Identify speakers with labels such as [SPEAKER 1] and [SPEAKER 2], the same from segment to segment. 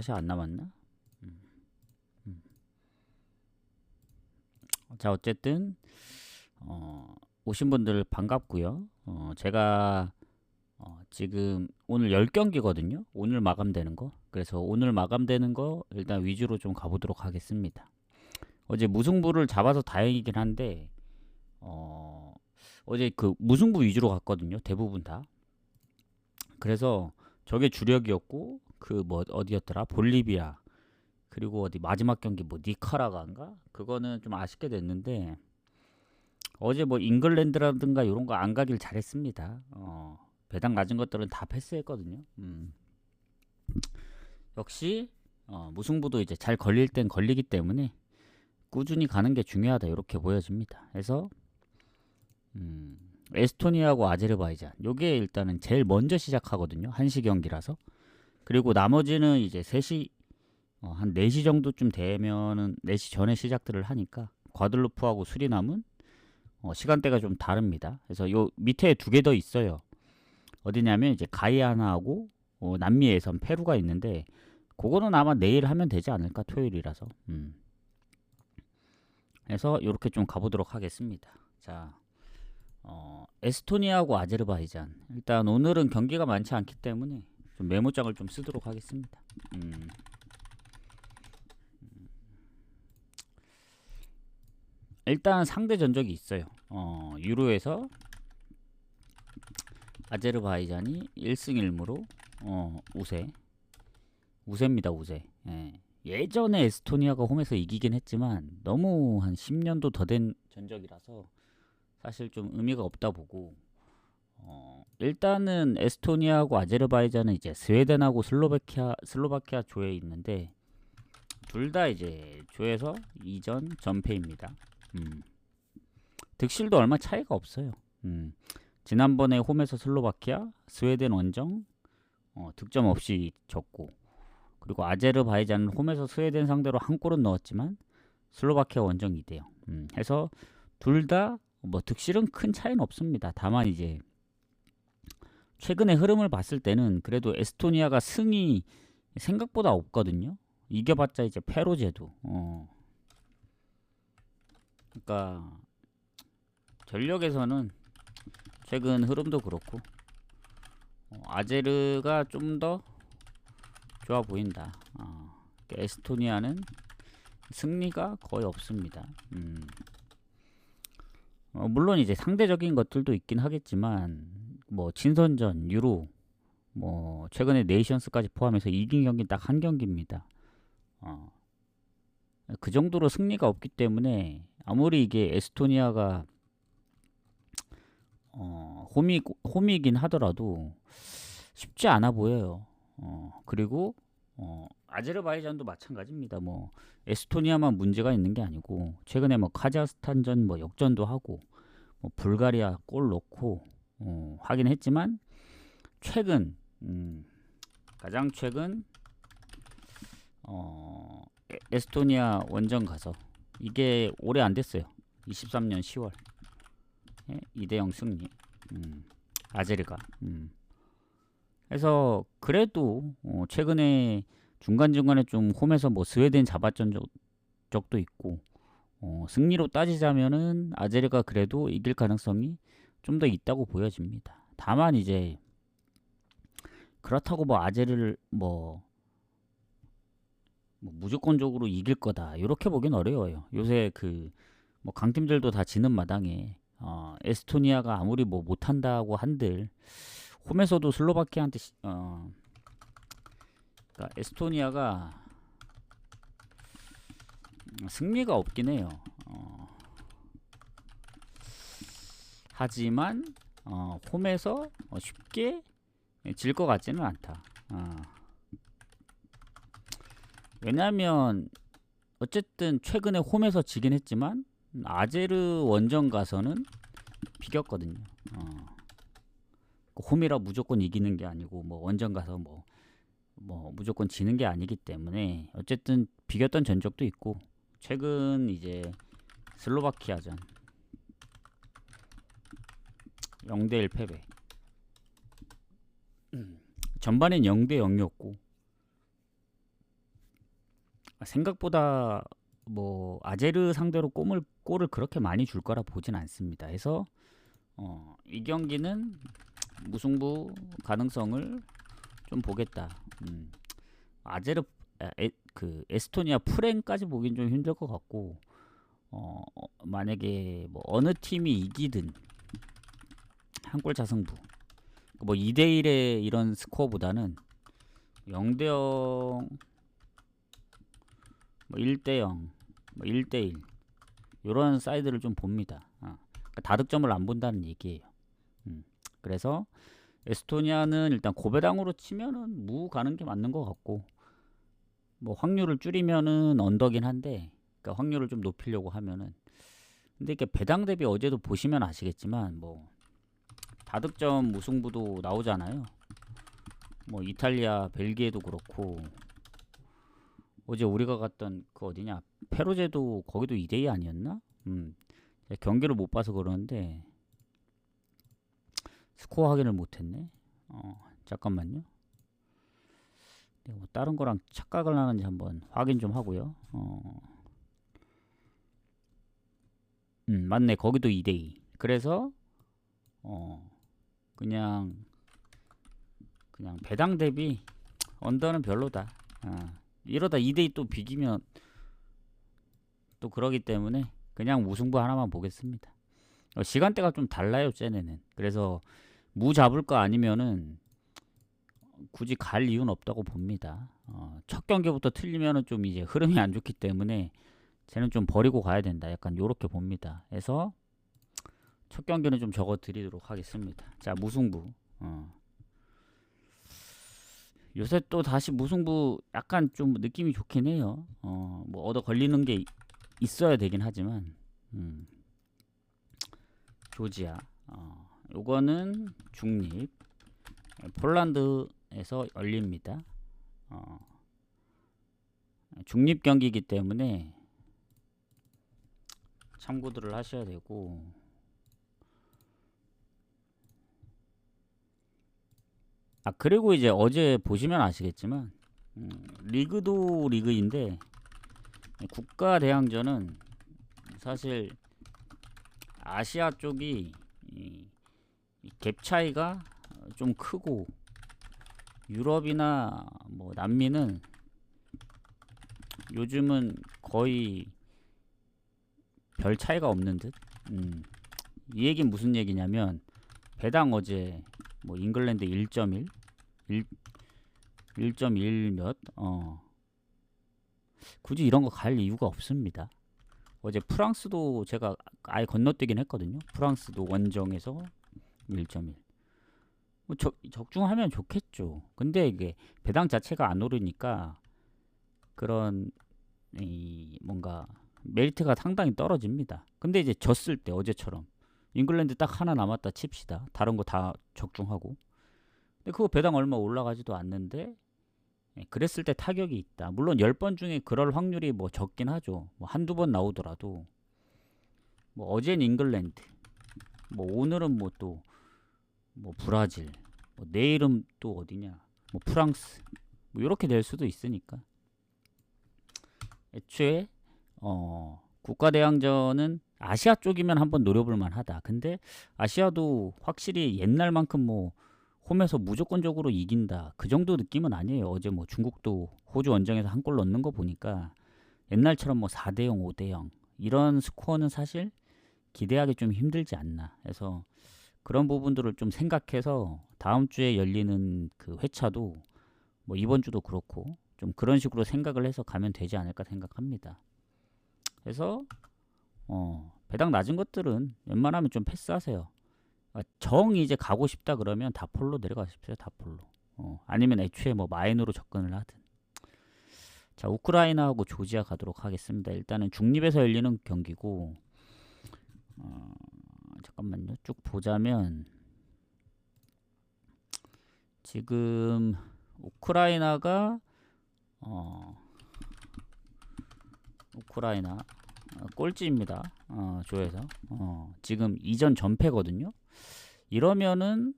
[SPEAKER 1] 사실 안 남았나? 음, 음. 자, 어쨌든 오신 분들 반갑고요. 제가 지금 오늘 10경기거든요. 오늘 마감되는 거. 그래서 오늘 마감되는 거 일단 위주로 좀 가보도록 하겠습니다. 어제 무승부를 잡아서 다행이긴 한데 어제 그 무승부 위주로 갔거든요. 대부분 다. 그래서 저게 주력이었고 그 뭐 어디였더라? 볼리비아 그리고 어디 마지막 경기 뭐 니카라과인가? 그거는 좀 아쉽게 됐는데 어제 뭐 잉글랜드라든가 이런 거 안 가길 잘했습니다. 배당 낮은 것들은 다 패스했거든요. 역시 무승부도 이제 잘 걸릴 땐 걸리기 때문에 꾸준히 가는 게 중요하다 이렇게 보여집니다. 그래서 에스토니아하고 아제르바이잔 요게 일단은 제일 먼저 시작하거든요. 1시 경기라서. 그리고 나머지는 이제 3시 한 4시 정도쯤 되면은 4시 전에 시작들을 하니까 과들루프하고 수리남은 시간대가 좀 다릅니다. 그래서 요 밑에 2개 더 있어요. 어디냐면 이제 가이아나하고 남미 예선 페루가 있는데 그거는 아마 내일 하면 되지 않을까 토요일이라서. 그래서 이렇게 좀 가보도록 하겠습니다. 자, 에스토니아하고 아제르바이잔. 일단 오늘은 경기가 많지 않기 때문에 좀 메모장을 좀 쓰도록 하겠습니다. 일단 상대 전적이 있어요. 유로에서 아제르바이잔이 1승 1무로 우세입니다. 우세. 예. 예전에 에스토니아가 홈에서 이기긴 했지만 너무 한 10년도 더 된 전적이라서 사실 좀 의미가 없다 보고 일단은 에스토니아하고 아제르바이잔은 이제 스웨덴하고 슬로바키아 조에 있는데 둘 다 이제 조에서 2전 전패입니다. 득실도 얼마 차이가 없어요. 지난번에 홈에서 슬로바키아, 스웨덴 원정 득점 없이 졌고 그리고 아제르바이잔은 홈에서 스웨덴 상대로 한 골은 넣었지만 슬로바키아 원정 2대0 해서 둘 다 뭐 득실은 큰 차이는 없습니다. 다만 이제 최근의 흐름을 봤을 때는 그래도 에스토니아가 승이 생각보다 없거든요. 이겨봤자 이제 페로제도 그러니까 전력에서는 최근 흐름도 그렇고 아제르가 좀 더 좋아 보인다. 에스토니아는 승리가 거의 없습니다. 물론 이제 상대적인 것들도 있긴 하겠지만 뭐 친선전, 유로, 뭐 최근에 네이션스까지 포함해서 이긴 경기 딱 한 경기입니다. 그 정도로 승리가 없기 때문에 아무리 이게 에스토니아가 홈이긴 하더라도 쉽지 않아 보여요. 그리고 아제르바이잔도 마찬가지입니다. 뭐 에스토니아만 문제가 있는 게 아니고 최근에 뭐 카자흐스탄전 뭐 역전도 하고 뭐 불가리아 골 넣고 하긴 했지만 최근 가장 최근 에스토니아 원정 가서 이게 오래 안 됐어요. 23년 10월 2대0 승리. 아제르가. 그래서 그래도 최근에 중간중간에 좀 홈에서 뭐 스웨덴 잡았던 적도 있고 승리로 따지자면은 아제르가 그래도 이길 가능성이 좀 더 있다고 보여집니다. 다만 이제 그렇다고 뭐 아제르를 뭐 무조건적으로 이길 거다 이렇게 보긴 어려워요. 요새 그 뭐 강팀들도 다 지는 마당에 에스토니아가 아무리 뭐 못한다고 한들 홈에서도 슬로바키아한테 그러니까 에스토니아가 승리가 없긴 해요. 하지만 홈에서 쉽게 질 것 같지는 않다. 왜냐하면 어쨌든 최근에 홈에서 지긴 했지만 아제르 원정 가서는 비겼거든요. 홈이라 무조건 이기는 게 아니고 뭐 원정 가서 뭐 무조건 지는 게 아니기 때문에 어쨌든 비겼던 전적도 있고 최근 이제 슬로바키아전 0대1 패배. 전반엔 0대0이었고 생각보다 뭐 아제르 상대로 골을 그렇게 많이 줄 거라 보진 않습니다. 해서 이 경기는 무승부 가능성을 좀 보겠다. 아제르 그 에스토니아 프랭까지 보긴 좀 힘들 것 같고, 만약에 뭐 어느 팀이 이기든 한 골 자승부, 뭐 2대1의 이런 스코어보다는 0대0, 뭐 1대0, 뭐 1대1 이런 사이드를 좀 봅니다. 그러니까 다득점을 안 본다는 얘기예요. 그래서 에스토니아는 일단 고배당으로 치면은 무 가는 게 맞는 것 같고, 뭐 확률을 줄이면은 언더긴 한데, 그러니까 확률을 좀 높이려고 하면은, 근데 이게 배당 대비 어제도 보시면 아시겠지만 뭐 다득점 무승부도 나오잖아요. 뭐 이탈리아, 벨기에도 그렇고, 어제 우리가 갔던 그 어디냐, 페루제도 거기도 2대2 아니었나? 경기를 못 봐서 그러는데 스코어 확인을 못했네. 잠깐만요. 내가 뭐 다른 거랑 착각을 하는지 한번 확인 좀 하고요. 맞네. 거기도 2대2. 그래서 그냥 배당 대비 언더는 별로다. 이러다 2대2 또 비기면 또 그러기 때문에 그냥 무승부 하나만 보겠습니다. 시간대가 좀 달라요, 쟤네는. 그래서 무 잡을 거 아니면은 굳이 갈 이유는 없다고 봅니다. 첫 경기부터 틀리면은 좀 이제 흐름이 안 좋기 때문에 쟤는 좀 버리고 가야 된다. 약간 요렇게 봅니다. 그래서 첫 경기는 좀 적어 드리도록 하겠습니다. 자, 무승부. 요새 또 다시 무승부 약간 좀 느낌이 좋긴 해요. 뭐 얻어 걸리는 게 있어야 되긴 하지만, 조지아. 요거는 중립. 폴란드에서 열립니다. 중립 경기이기 때문에 참고들을 하셔야 되고, 그리고 이제 어제 보시면 아시겠지만 리그도 리그인데 국가 대항전은 사실 아시아 쪽이 갭 차이가 좀 크고, 유럽이나 뭐 남미는 요즘은 거의 별 차이가 없는 듯. 이 얘기는 무슨 얘기냐면, 배당 어제 뭐 잉글랜드 1.1, 1.1 몇, 굳이 이런 거 갈 이유가 없습니다. 어제 프랑스도 제가 아예 건너뛰긴 했거든요. 프랑스도 원정에서 1.1. 뭐 적중하면 좋겠죠. 근데 이게 배당 자체가 안 오르니까 그런 뭔가 메리트가 상당히 떨어집니다. 근데 이제 졌을 때 어제처럼 잉글랜드 딱 하나 남았다 칩시다. 다른 거 다 적중하고. 근데 그거 배당 얼마 올라가지도 않는데, 그랬을 때 타격이 있다. 물론 10번 중에 그럴 확률이 뭐 적긴 하죠. 뭐 한두 번 나오더라도, 뭐 어젠 잉글랜드, 뭐 오늘은 뭐 또 뭐 브라질, 뭐 내일은 또 어디냐, 뭐 프랑스, 뭐 이렇게 될 수도 있으니까. 애초에 국가대항전은 아시아 쪽이면 한번 노려볼 만하다. 근데 아시아도 확실히 옛날만큼 뭐 홈에서 무조건적으로 이긴다, 그 정도 느낌은 아니에요. 어제 뭐 중국도 호주 원정에서 한 골 넣는 거 보니까 옛날처럼 뭐 4대0, 5대0 이런 스코어는 사실 기대하기 좀 힘들지 않나. 그래서 그런 부분들을 좀 생각해서 다음 주에 열리는 그 회차도 뭐 이번 주도 그렇고 좀 그런 식으로 생각을 해서 가면 되지 않을까 생각합니다. 그래서 배당 낮은 것들은 웬만하면 좀 패스하세요. 정 이제 가고 싶다 그러면 다폴로 내려가십시오. 다폴로. 아니면 애초에 뭐 마인으로 접근을 하든. 자, 우크라이나하고 조지아 가도록 하겠습니다. 일단은 중립에서 열리는 경기고, 잠깐만요. 쭉 보자면 지금 우크라이나가 우크라이나 꼴찌입니다. 조에서 지금 이전 전패거든요. 이러면은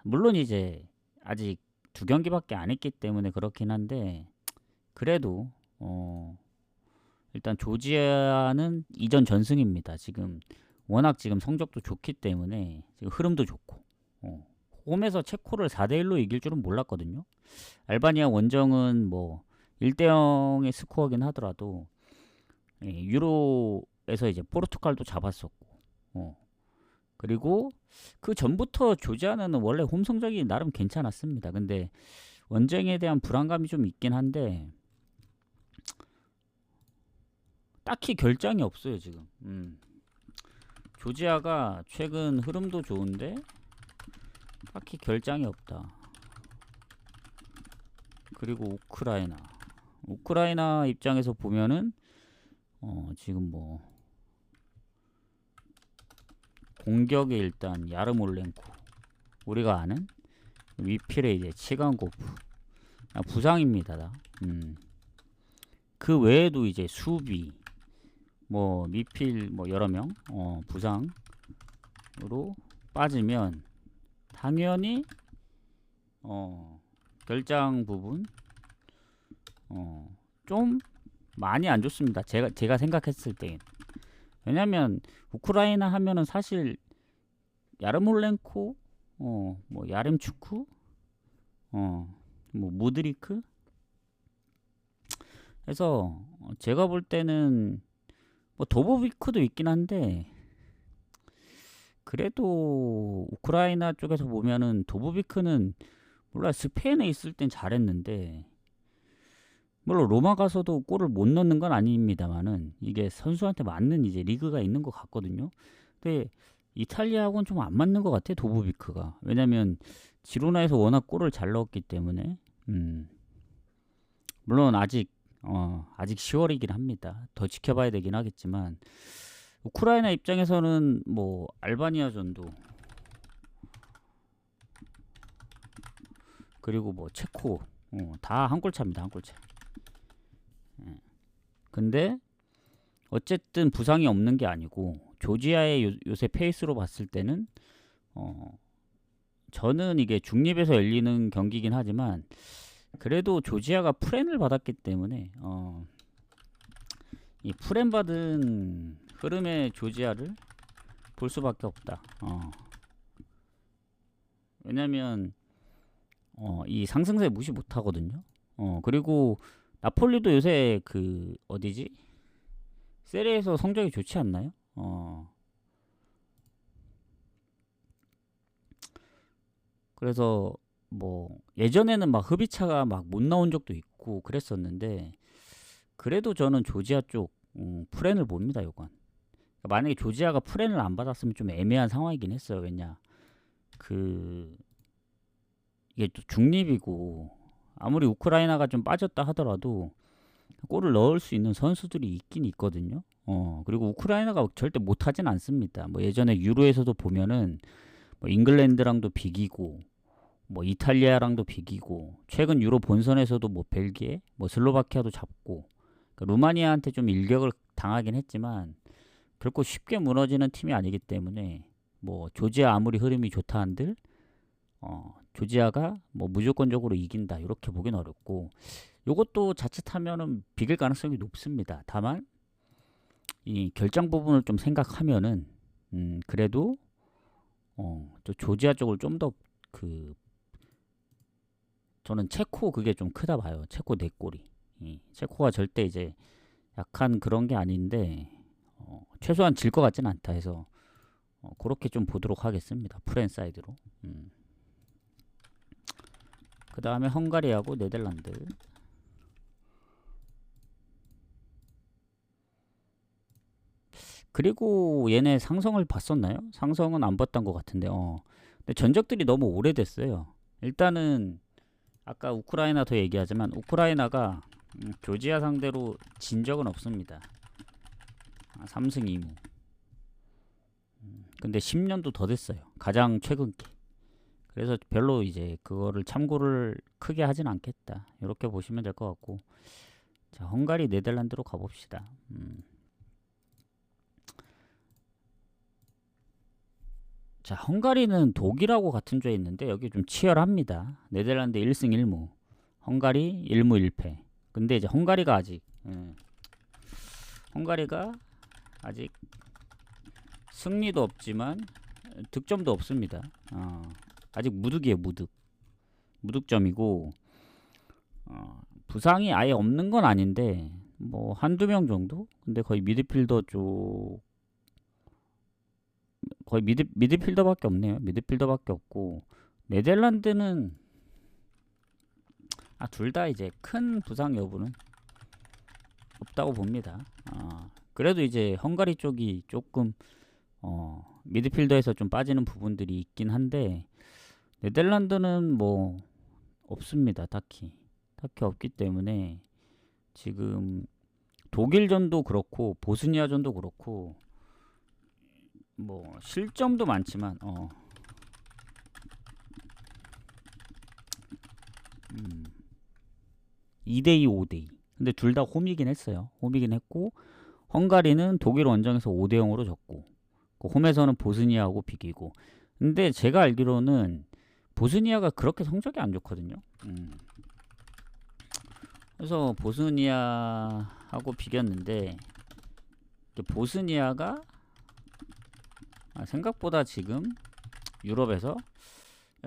[SPEAKER 1] 물론 이제 아직 두 경기밖에 안 했기 때문에 그렇긴 한데, 그래도 일단 조지아는 이전 전승입니다. 지금 워낙 지금 성적도 좋기 때문에 지금 흐름도 좋고 홈에서 체코를 4대1로 이길 줄은 몰랐거든요. 알바니아 원정은 뭐 1대0의 스코어긴 하더라도 유로에서 이제 포르투갈도 잡았었고 그리고 그 전부터 조지아는 원래 홈 성적이 나름 괜찮았습니다. 근데 원정에 대한 불안감이 좀 있긴 한데 딱히 결장이 없어요 지금. 조지아가 최근 흐름도 좋은데 딱히 결장이 없다. 그리고 우크라이나 입장에서 보면은 지금 뭐 공격에 일단 야르몰렌코, 우리가 아는 위필의 이제 치간고프 부상입니다. 다. 그 외에도 이제 수비 뭐 미필 뭐 여러 명 부상으로 빠지면 당연히 결장 부분 좀 많이 안 좋습니다. 제가 생각했을 때. 왜냐면 우크라이나 하면은 사실 야르몰렌코 뭐 야렘추크 뭐 무드리크 해서 제가 볼 때는 뭐 도보비크도 있긴 한데 그래도 우크라이나 쪽에서 보면은 도보비크는 몰라 스페인에 있을 땐 잘했는데 물론 로마 가서도 골을 못 넣는 건 아닙니다만은 이게 선수한테 맞는 이제 리그가 있는 것 같거든요. 근데 이탈리아하고는 좀 안 맞는 것 같아 도보비크가. 왜냐면 지로나에서 워낙 골을 잘 넣었기 때문에 물론 아직 10월이긴 합니다. 더 지켜봐야 되긴 하겠지만 우크라이나 입장에서는 뭐 알바니아전도 그리고 뭐 체코 다 한 골 차입니다. 한 골 차. 근데 어쨌든 부상이 없는 게 아니고 조지아의 요새 페이스로 봤을 때는 저는 이게 중립에서 열리는 경기긴 하지만 그래도 조지아가 프렌을 받았기 때문에 이 프렌 받은 흐름의 조지아를 볼 수밖에 없다. 왜냐면 이 상승세 무시 못 하거든요. 그리고 나폴리도 요새 그 어디지? 세리에서 성적이 좋지 않나요? 그래서 뭐 예전에는 막 흡입차가 막 못 나온 적도 있고 그랬었는데 그래도 저는 조지아 쪽 프렌을 봅니다. 요건 만약에 조지아가 프렌을 안 받았으면 좀 애매한 상황이긴 했어요. 왜냐 그 이게 또 중립이고 아무리 우크라이나가 좀 빠졌다 하더라도 골을 넣을 수 있는 선수들이 있긴 있거든요. 그리고 우크라이나가 절대 못하진 않습니다. 뭐 예전에 유로에서도 보면은 뭐 잉글랜드랑도 비기고 뭐 이탈리아랑도 비기고 최근 유로 본선에서도 뭐 벨기에 뭐 슬로바키아도 잡고 그러니까 루마니아한테 좀 일격을 당하긴 했지만 결코 쉽게 무너지는 팀이 아니기 때문에 뭐 조지아 아무리 흐름이 좋다 한들 조지아가 뭐 무조건적으로 이긴다 이렇게 보긴 어렵고 요것도 자칫하면은 비길 가능성이 높습니다. 다만 이 결정 부분을 좀 생각하면은 그래도 또 조지아 쪽을 좀 더 그 저는 체코 그게 좀 크다 봐요. 체코 4골이 체코가 절대 이제 약한 그런 게 아닌데 최소한 질 것 같진 않다 해서 그렇게 좀 보도록 하겠습니다. 프렌 사이드로. 그 다음에 헝가리하고 네덜란드. 그리고 얘네 상성을 봤었나요? 상성은 안 봤던 것 같은데 근데 전적들이 너무 오래됐어요. 일단은 아까 우크라이나 더 얘기하지만 우크라이나가 조지아 상대로 진 적은 없습니다. 3승 2무. 근데 10년도 더 됐어요. 가장 최근 게. 그래서 별로 이제 그거를 참고를 크게 하진 않겠다. 이렇게 보시면 될 것 같고. 자, 헝가리 네덜란드로 가봅시다. 자, 헝가리는 독일하고 같은 조에 있는데 여기 좀 치열합니다. 네덜란드 1승 1무, 헝가리 1무 1패. 근데 이제 헝가리가 아직 헝가리가 아직 승리도 없지만 득점도 없습니다. 아직 무득이에요, 무득점이고 부상이 아예 없는 건 아닌데 뭐 한두 명 정도? 근데 거의 미드필더 쪽 거의 미드필더밖에 없네요. 미드필더밖에 없고 네덜란드는 둘 다 이제 큰 부상 여부는 없다고 봅니다. 그래도 이제 헝가리 쪽이 조금 미드필더에서 좀 빠지는 부분들이 있긴 한데 네덜란드는 뭐 없습니다. 딱히 없기 때문에 지금 독일전도 그렇고 보스니아전도 그렇고 뭐 실점도 많지만 2대2 5대2 근데 둘 다 홈이긴 했어요. 홈이긴 했고 헝가리는 독일 원정에서 5대0으로 졌고 홈에서는 보스니아하고 비기고 근데 제가 알기로는 보스니아가 그렇게 성적이 안 좋거든요. 그래서 보스니아하고 비겼는데 보스니아가 생각보다 지금 유럽에서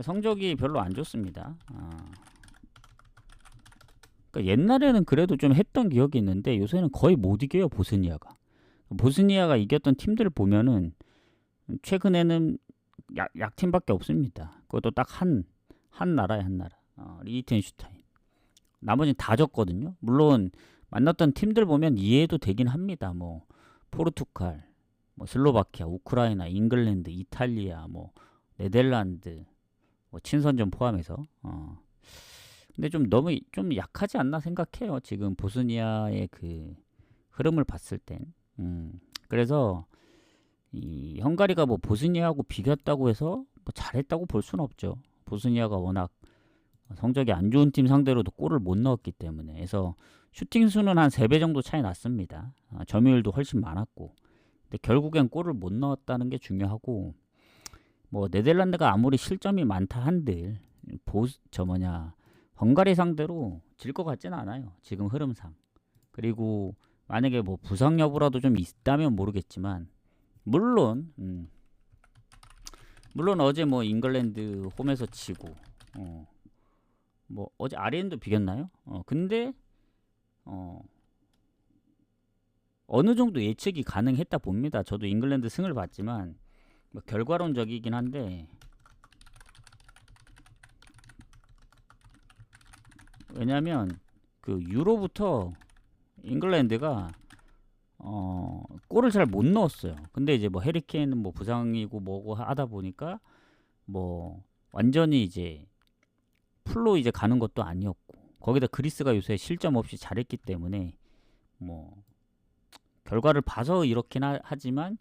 [SPEAKER 1] 성적이 별로 안 좋습니다. 그러니까 옛날에는 그래도 좀 했던 기억이 있는데 요새는 거의 못 이겨요. 보스니아가 이겼던 팀들을 보면은 최근에는 약팀밖에 없습니다. 그것도 딱 한 나라에 한 나라. 리히텐슈타인. 나머지는 다 졌거든요. 물론 만났던 팀들 보면 이해도 되긴 합니다. 뭐 포르투갈, 뭐 슬로바키아, 우크라이나, 잉글랜드, 이탈리아, 뭐 네덜란드, 뭐 친선전 포함해서. 근데 좀 너무 좀 약하지 않나 생각해요. 지금 보스니아의 그 흐름을 봤을 땐. 그래서 이 헝가리가 뭐 보스니아하고 비겼다고 해서 뭐 잘했다고 볼 수는 없죠. 보스니아가 워낙 성적이 안 좋은 팀 상대로도 골을 못 넣었기 때문에. 그래서 슈팅 수는 한 3배 정도 차이 났습니다. 점유율도 훨씬 많았고. 근데 결국엔 골을 못 넣었다는 게 중요하고 뭐 네덜란드가 아무리 실점이 많다 한들 헝가리 상대로 질 것 같지는 않아요. 지금 흐름상. 그리고 만약에 뭐 부상 여부라도 좀 있다면 모르겠지만 물론 어제 뭐 잉글랜드 홈에서 지고 뭐 어제 아르헨티나도 비겼나요? 근데 어느 정도 예측이 가능했다 봅니다. 저도 잉글랜드 승을 봤지만 뭐 결과론적이긴 한데 왜냐면 그 유로부터 잉글랜드가 골을 잘 못 넣었어요. 근데 이제 뭐 해리케인은 뭐 부상이고 뭐고 하다 보니까 뭐 완전히 이제 풀로 이제 가는 것도 아니었고 거기다 그리스가 요새 실점 없이 잘했기 때문에 뭐 결과를 봐서 이렇긴 하지만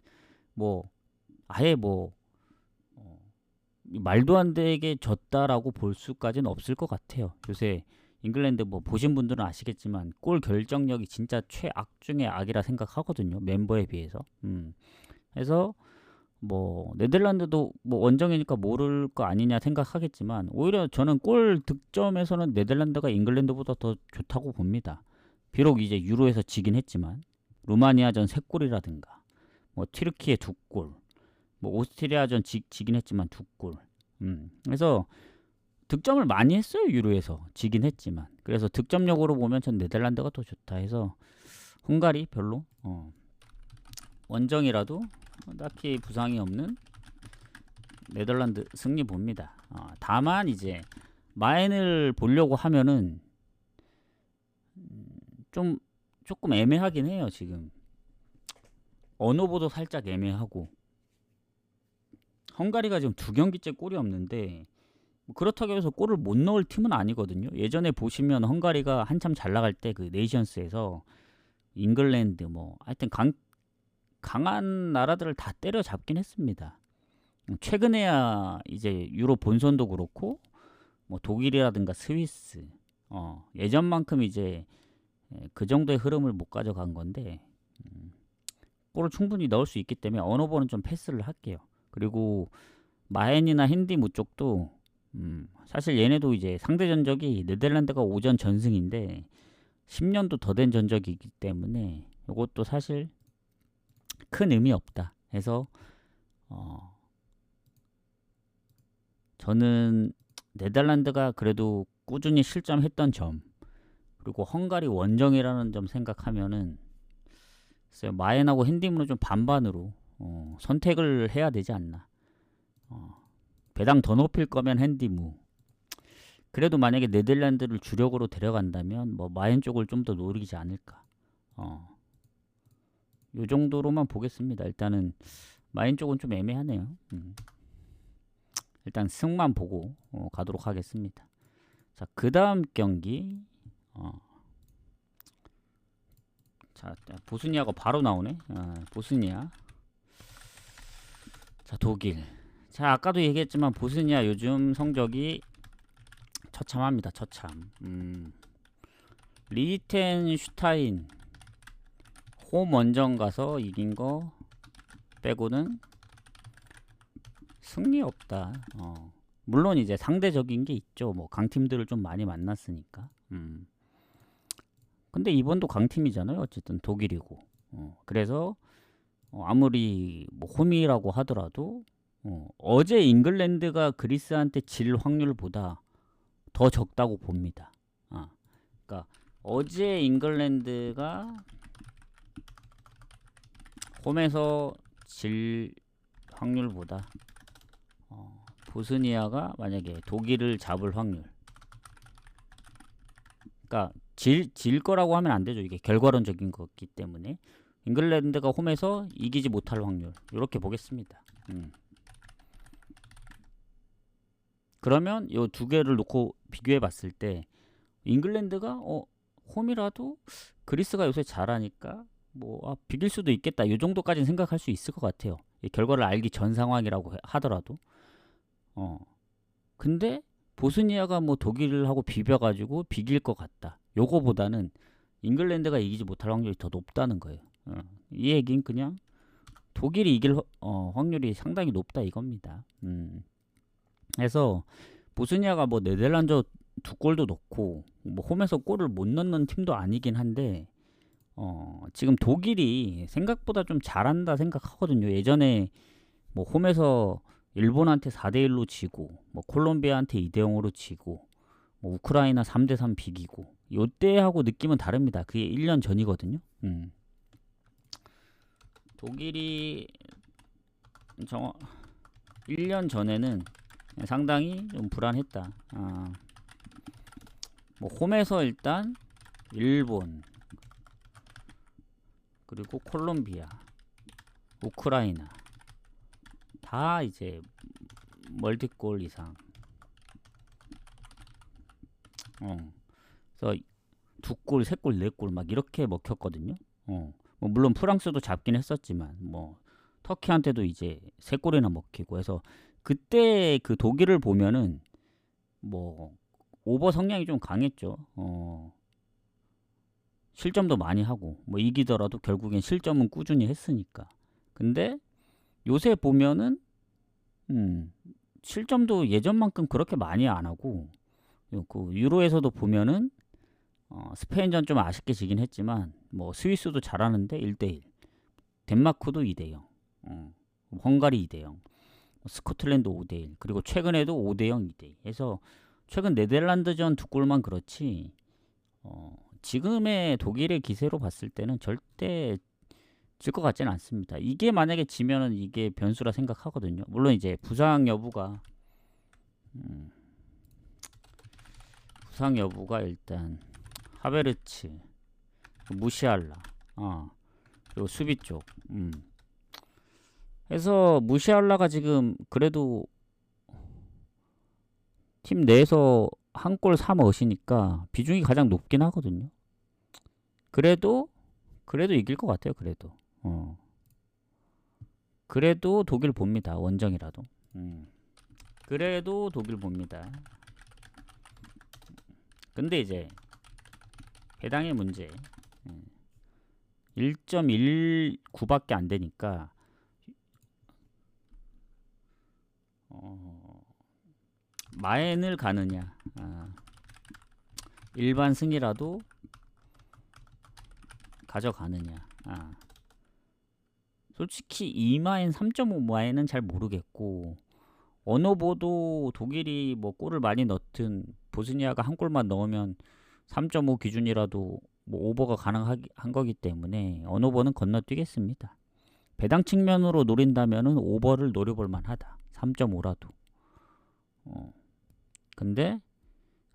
[SPEAKER 1] 뭐 아예 뭐 말도 안 되게 졌다라고 볼 수까지는 없을 것 같아요. 요새 잉글랜드 뭐 보신 분들은 아시겠지만 골 결정력이 진짜 최악 중의 악이라 생각하거든요. 멤버에 비해서. 그래서 뭐 네덜란드도 뭐 원정이니까 모를 거 아니냐 생각하겠지만 오히려 저는 골 득점에서는 네덜란드가 잉글랜드보다 더 좋다고 봅니다. 비록 이제 유로에서 지긴 했지만 루마니아전 3골이라든가 뭐 튀르키예 2골 뭐 오스트리아전 지긴 했지만 2골. 그래서 득점을 많이 했어요. 유로에서 지긴 했지만. 그래서 득점력으로 보면 전 네덜란드가 더 좋다 해서 헝가리 별로 원정이라도 딱히 부상이 없는 네덜란드 승리 봅니다. 다만 이제 마인을 보려고 하면은 조금 애매하긴 해요. 지금 언어보도 살짝 애매하고 헝가리가 지금 2경기째 골이 없는데 뭐 그렇다고 해서 골을 못 넣을 팀은 아니거든요. 예전에 보시면 헝가리가 한참 잘 나갈 때 그 네이션스에서 잉글랜드 뭐 하여튼 강한 나라들을 다 때려잡긴 했습니다. 최근에야 이제 유로 본선도 그렇고 뭐 독일이라든가 스위스 예전만큼 이제 그 정도의 흐름을 못 가져간 건데 골을 충분히 넣을 수 있기 때문에 어느 번은 좀 패스를 할게요. 그리고 마헨이나 힌디무 쪽도 사실 얘네도 이제 상대 전적이 네덜란드가 5전 전승인데 10년도 더 된 전적이기 때문에 이것도 사실 큰 의미 없다 해서 저는 네덜란드가 그래도 꾸준히 실점했던 점, 그리고 헝가리 원정이라는 점 생각하면은 마엔하고 핸디문을 좀 반반으로 선택을 해야 되지 않나. 배당 더 높일 거면 핸디무. 그래도 만약에 네덜란드를 주력으로 데려간다면 뭐 마엔 쪽을 좀 더 노리지 않을까. 요 정도로만 보겠습니다. 일단은 마인 쪽은 좀 애매하네요. 일단 승만 보고 가도록 하겠습니다. 자, 그 다음 경기 자, 보스니아가 바로 나오네. 보스니아. 자, 독일. 자, 아까도 얘기했지만 보스니아 요즘 성적이 처참합니다. 처참. 리히텐슈타인 홈 원정 가서 이긴 거 빼고는 승리 없다. 물론 이제 상대적인 게 있죠. 뭐 강팀들을 좀 많이 만났으니까. 근데 이번도 강팀이잖아요. 어쨌든 독일이고. 그래서 아무리 뭐 홈이라고 하더라도 어제 잉글랜드가 그리스한테 질 확률보다 더 적다고 봅니다. 그러니까 어제 잉글랜드가 홈에서 질 확률보다 보스니아가 만약에 독일을 잡을 확률, 그러니까 질 거라고 하면 안 되죠. 이게 결과론적인 거기 때문에 잉글랜드가 홈에서 이기지 못할 확률, 이렇게 보겠습니다. 그러면 이 두 개를 놓고 비교해 봤을 때 잉글랜드가 홈이라도 그리스가 요새 잘하니까 뭐 비길 수도 있겠다, 이 정도까지는 생각할 수 있을 것 같아요. 결과를 알기 전 상황이라고 하더라도. 근데 보스니아가 뭐 독일을 하고 비벼가지고 비길 것 같다, 요거보다는 잉글랜드가 이기지 못할 확률이 더 높다는 거예요. 이 얘기는 그냥 독일이 이길 확률이 상당히 높다 이겁니다. 그래서 보스니아가 뭐 네덜란드 두 골도 넣고 뭐 홈에서 골을 못 넣는 팀도 아니긴 한데 지금 독일이 생각보다 좀 잘한다 생각하거든요. 예전에 뭐 홈에서 일본한테 4대1로 지고 뭐 콜롬비아한테 2대0으로 지고 뭐 우크라이나 3대3 비기고 요때하고 느낌은 다릅니다. 그게 1년 전이거든요. 독일이 1년 전에는 상당히 좀 불안했다. 뭐 홈에서 일단 일본, 그리고 콜롬비아, 우크라이나 다 이제 멀티골 이상. 그래서 두 골, 세 골, 네 골 막 이렇게 먹혔거든요. 뭐 물론 프랑스도 잡긴 했었지만 뭐 터키한테도 이제 세 골이나 먹히고 해서 그때 그 독일을 보면은 뭐 오버 성향이 좀 강했죠. 실점도 많이 하고 뭐 이기더라도 결국엔 실점은 꾸준히 했으니까. 근데 요새 보면은 실점도 예전만큼 그렇게 많이 안 하고, 그 유로에서도 보면은 스페인전 좀 아쉽게 지긴 했지만 뭐 스위스도 잘하는데 1대1, 덴마크도 2대0, 헝가리 2대0, 스코틀랜드 5대1, 그리고 최근에도 5대0, 2대2 해서 최근 네덜란드전 두 골만 그렇지 지금의 독일의 기세로 봤을 때는 절대 질 것 같지는 않습니다. 이게 만약에 지면은 이게 변수라 생각하거든요. 물론 이제 부상 여부가 일단 하베르츠, 무시알라, 그리고 수비 쪽. 그래서 무시알라가 지금 그래도 팀 내에서 한 골 3어시니까 비중이 가장 높긴 하거든요. 그래도 이길 것 같아요. 그래도 독일 봅니다. 원정이라도. 그래도 독일 봅니다. 근데 이제 배당의 문제, 1.19밖에 안 되니까 마엔을 가느냐, 일반 승이라도 가져가느냐. 솔직히 2마인 3.5마인은 잘 모르겠고, 언어보도 독일이 뭐 골을 많이 넣든 보스니아가 한 골만 넣으면 3.5 기준이라도 뭐 오버가 가능한 거기 때문에 언어보는 건너뛰겠습니다. 배당 측면으로 노린다면은 오버를 노려볼 만하다. 3.5라도. 근데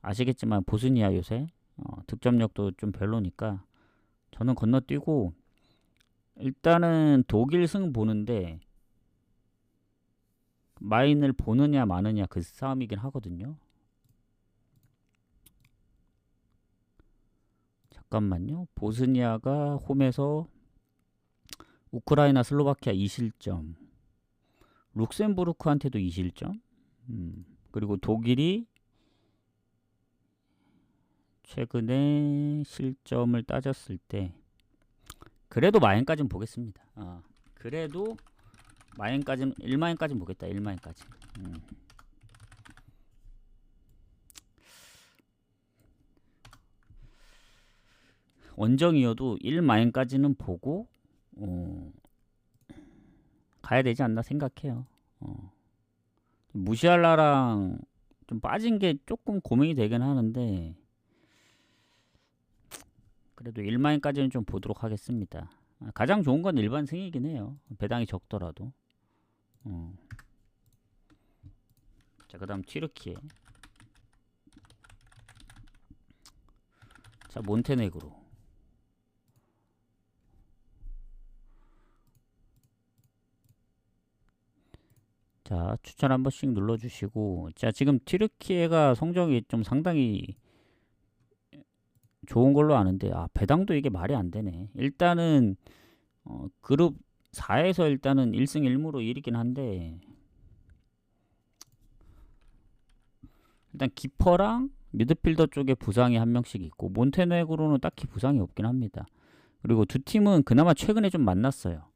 [SPEAKER 1] 아시겠지만 보스니아 요새 득점력도 좀 별로니까 저는 건너뛰고 일단은 독일 승 보는데 마인을 보느냐 마느냐 그 싸움이긴 하거든요. 잠깐만요. 보스니아가 홈에서 우크라이나 슬로바키아 2실점, 룩셈부르크한테도 2실점, 그리고 독일이 최근에 실점을 따졌을 때 그래도 마인까지는 보겠습니다. 그래도 마인까지는 1마인까지는 보겠다. 1마인까지. 원정이어도 1마인까지는 보고 가야 되지 않나 생각해요. 무시알라랑 좀 빠진 게 조금 고민이 되긴 하는데 그래도 1마인까지는 좀 보도록 하겠습니다. 가장 좋은 건 일반 승이긴 해요. 배당이 적더라도. 자, 그 다음 튀르키예. 자, 몬테네그로. 자, 추천 한 번씩 눌러주시고. 자, 지금 튀르키예가 성적이 좀 상당히 좋은 걸로 아는데 배당도 이게 말이 안 되네. 일단은 그룹 4에서 일단은 1승 1무로 1이긴 한데 일단 키퍼랑 미드필더 쪽에 부상이 한 명씩 있고 몬테네그로는 딱히 부상이 없긴 합니다. 그리고 두 팀은 그나마 최근에 좀 만났어요.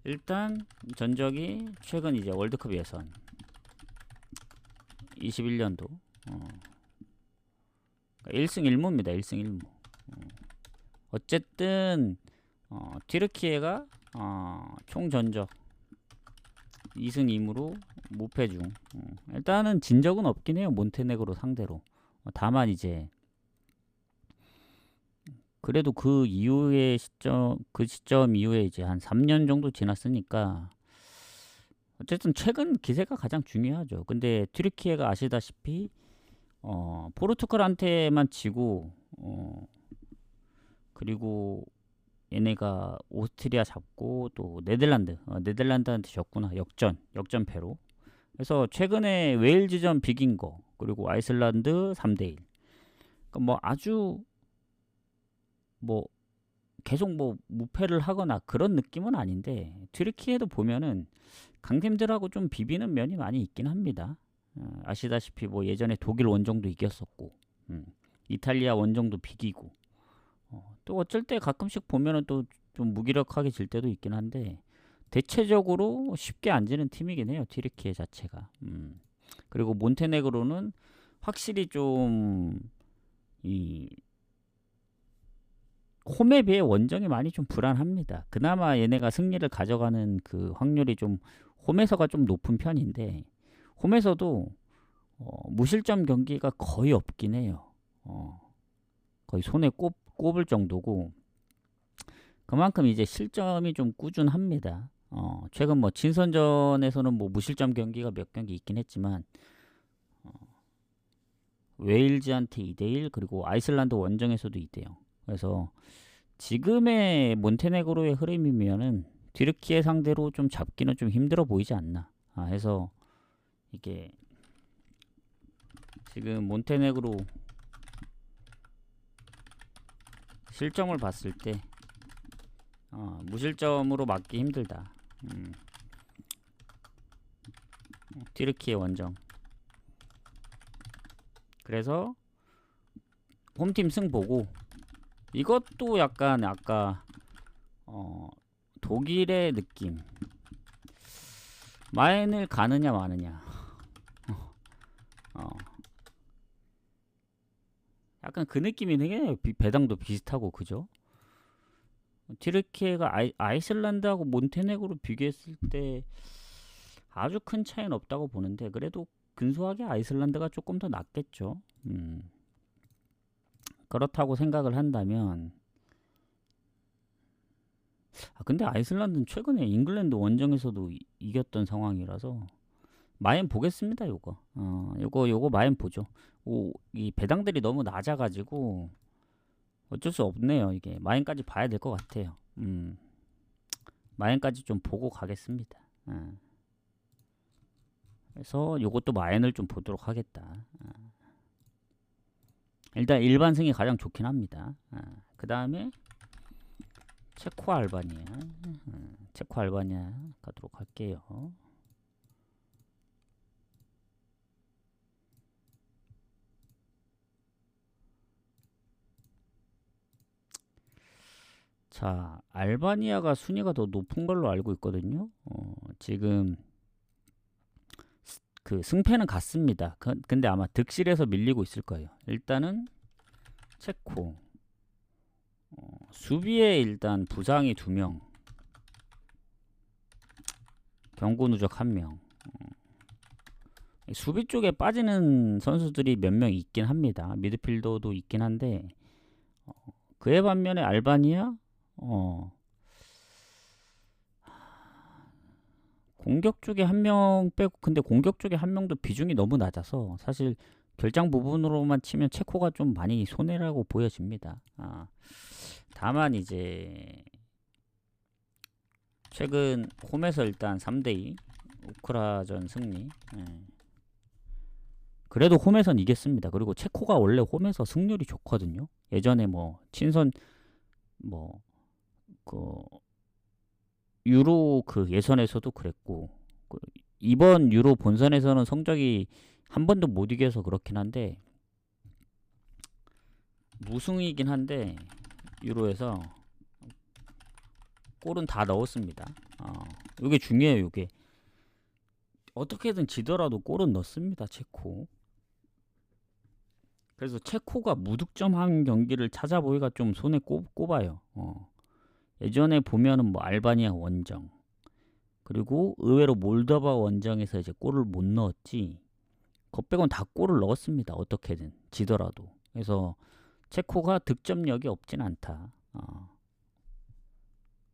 [SPEAKER 1] 일단 전적이 최근 이제 월드컵 예선 21년도 1승 1무입니다. 1승 1무. 어쨌든 튀르키예가 총 전적 2승 2무로 무패 중. 일단은 진 적은 없긴 해요. 몬테네그로 상대로. 다만 이제 그래도 그 이후의 시점 이후에 이제 한 3년 정도 지났으니까 어쨌든 최근 기세가 가장 중요하죠. 근데 튀르키예가 아시다시피 포르투갈한테만 지고 그리고 얘네가 오스트리아 잡고 또 네덜란드한테 졌구나. 역전패로. 그래서 최근에 웨일즈전 비긴 거 그리고 아이슬란드 3대1. 그러니까 뭐 아주 뭐 계속 뭐 무패를 하거나 그런 느낌은 아닌데 튀르키예도 보면은 강팀들하고 좀 비비는 면이 많이 있긴 합니다. 아시다시피 뭐 예전에 독일 원정도 이겼었고 이탈리아 원정도 비기고 또 어쩔 때 가끔씩 보면은 또 좀 무기력하게 질 때도 있긴 한데 대체적으로 쉽게 안 지는 팀이긴 해요. 튀르키예 자체가. 그리고 몬테네그로는 확실히 좀 이 홈에 비해 원정이 많이 좀 불안합니다. 그나마 얘네가 승리를 가져가는 그 확률이 좀 홈에서가 좀 높은 편인데 홈에서도 무실점 경기가 거의 없긴 해요. 거의 손에 꼽을 정도고 그만큼 이제 실점이 좀 꾸준합니다. 최근 뭐 친선전에서는 뭐 무실점 경기가 몇 경기 있긴 했지만 웨일즈한테 2대1 그리고 아이슬란드 원정에서도 2대0. 그래서 지금의 몬테네그로의 흐름이면은 튀르키예 상대로 좀 잡기는 좀 힘들어 보이지 않나 해서 이게 지금 몬테네그로 실점을 봤을 때 무실점으로 막기 힘들다. 튀르키예 원정. 그래서 홈팀 승 보고 이것도 약간 아까 독일의 느낌. 마인을 가느냐 마느냐. 약간 그 느낌이 되게 배당도 비슷하고 그죠? 튀르키예가 아이슬란드하고 몬테네그로 비교했을 때 아주 큰 차이는 없다고 보는데 그래도 근소하게 아이슬란드가 조금 더 낫겠죠. 그렇다고 생각을 한다면 근데 아이슬란드는 최근에 잉글랜드 원정에서도 이겼던 상황이라서 마인 보겠습니다. 요거 마인 보죠. 이 배당들이 너무 낮아가지고 어쩔 수 없네요. 이게 마인까지 봐야 될 것 같아요. 마인까지 좀 보고 가겠습니다. 그래서 요것도 마인을 좀 보도록 하겠다. 일단 일반 승이 가장 좋긴 합니다. 그 다음에 체코 알바니아. 체코 알바니아 가도록 할게요. 자, 알바니아가 순위가 더 높은 걸로 알고 있거든요. 지금 그 승패는 같습니다. 근데 아마 득실에서 밀리고 있을 거예요. 일단은 체코 수비에 일단 부상이 2명, 경고 누적 1명. 수비 쪽에 빠지는 선수들이 몇 명 있긴 합니다. 미드필더도 있긴 한데 그에 반면에 알바니아 공격 쪽에 1명 빼고 근데 공격 쪽에 1명도 비중이 너무 낮아서 사실 결장 부분으로만 치면 체코가 좀 많이 손해라고 보여집니다. 다만 이제 최근 홈에서 일단 3대2 우크라전 승리. 그래도 홈에선 이겼습니다. 그리고 체코가 원래 홈에서 승률이 좋거든요. 예전에 뭐 친선 그 유로 그 예선에서도 그랬고 이번 유로 본선에서는 성적이 한 번도 못 이겨서 그렇긴 한데 무승이긴 한데 유로에서 골은 다 넣었습니다. 이게 중요해요. 이게 어떻게든 지더라도 골은 넣습니다. 체코. 그래서 체코가 무득점한 경기를 찾아보기가 좀 손에 꼽아요. 예전에 보면은 뭐 알바니아 원정 그리고 의외로 몰도바 원정에서 이제 골을 못 넣었지. 그거 빼곤 다 골을 넣었습니다. 어떻게든 지더라도. 그래서 체코가 득점력이 없진 않다.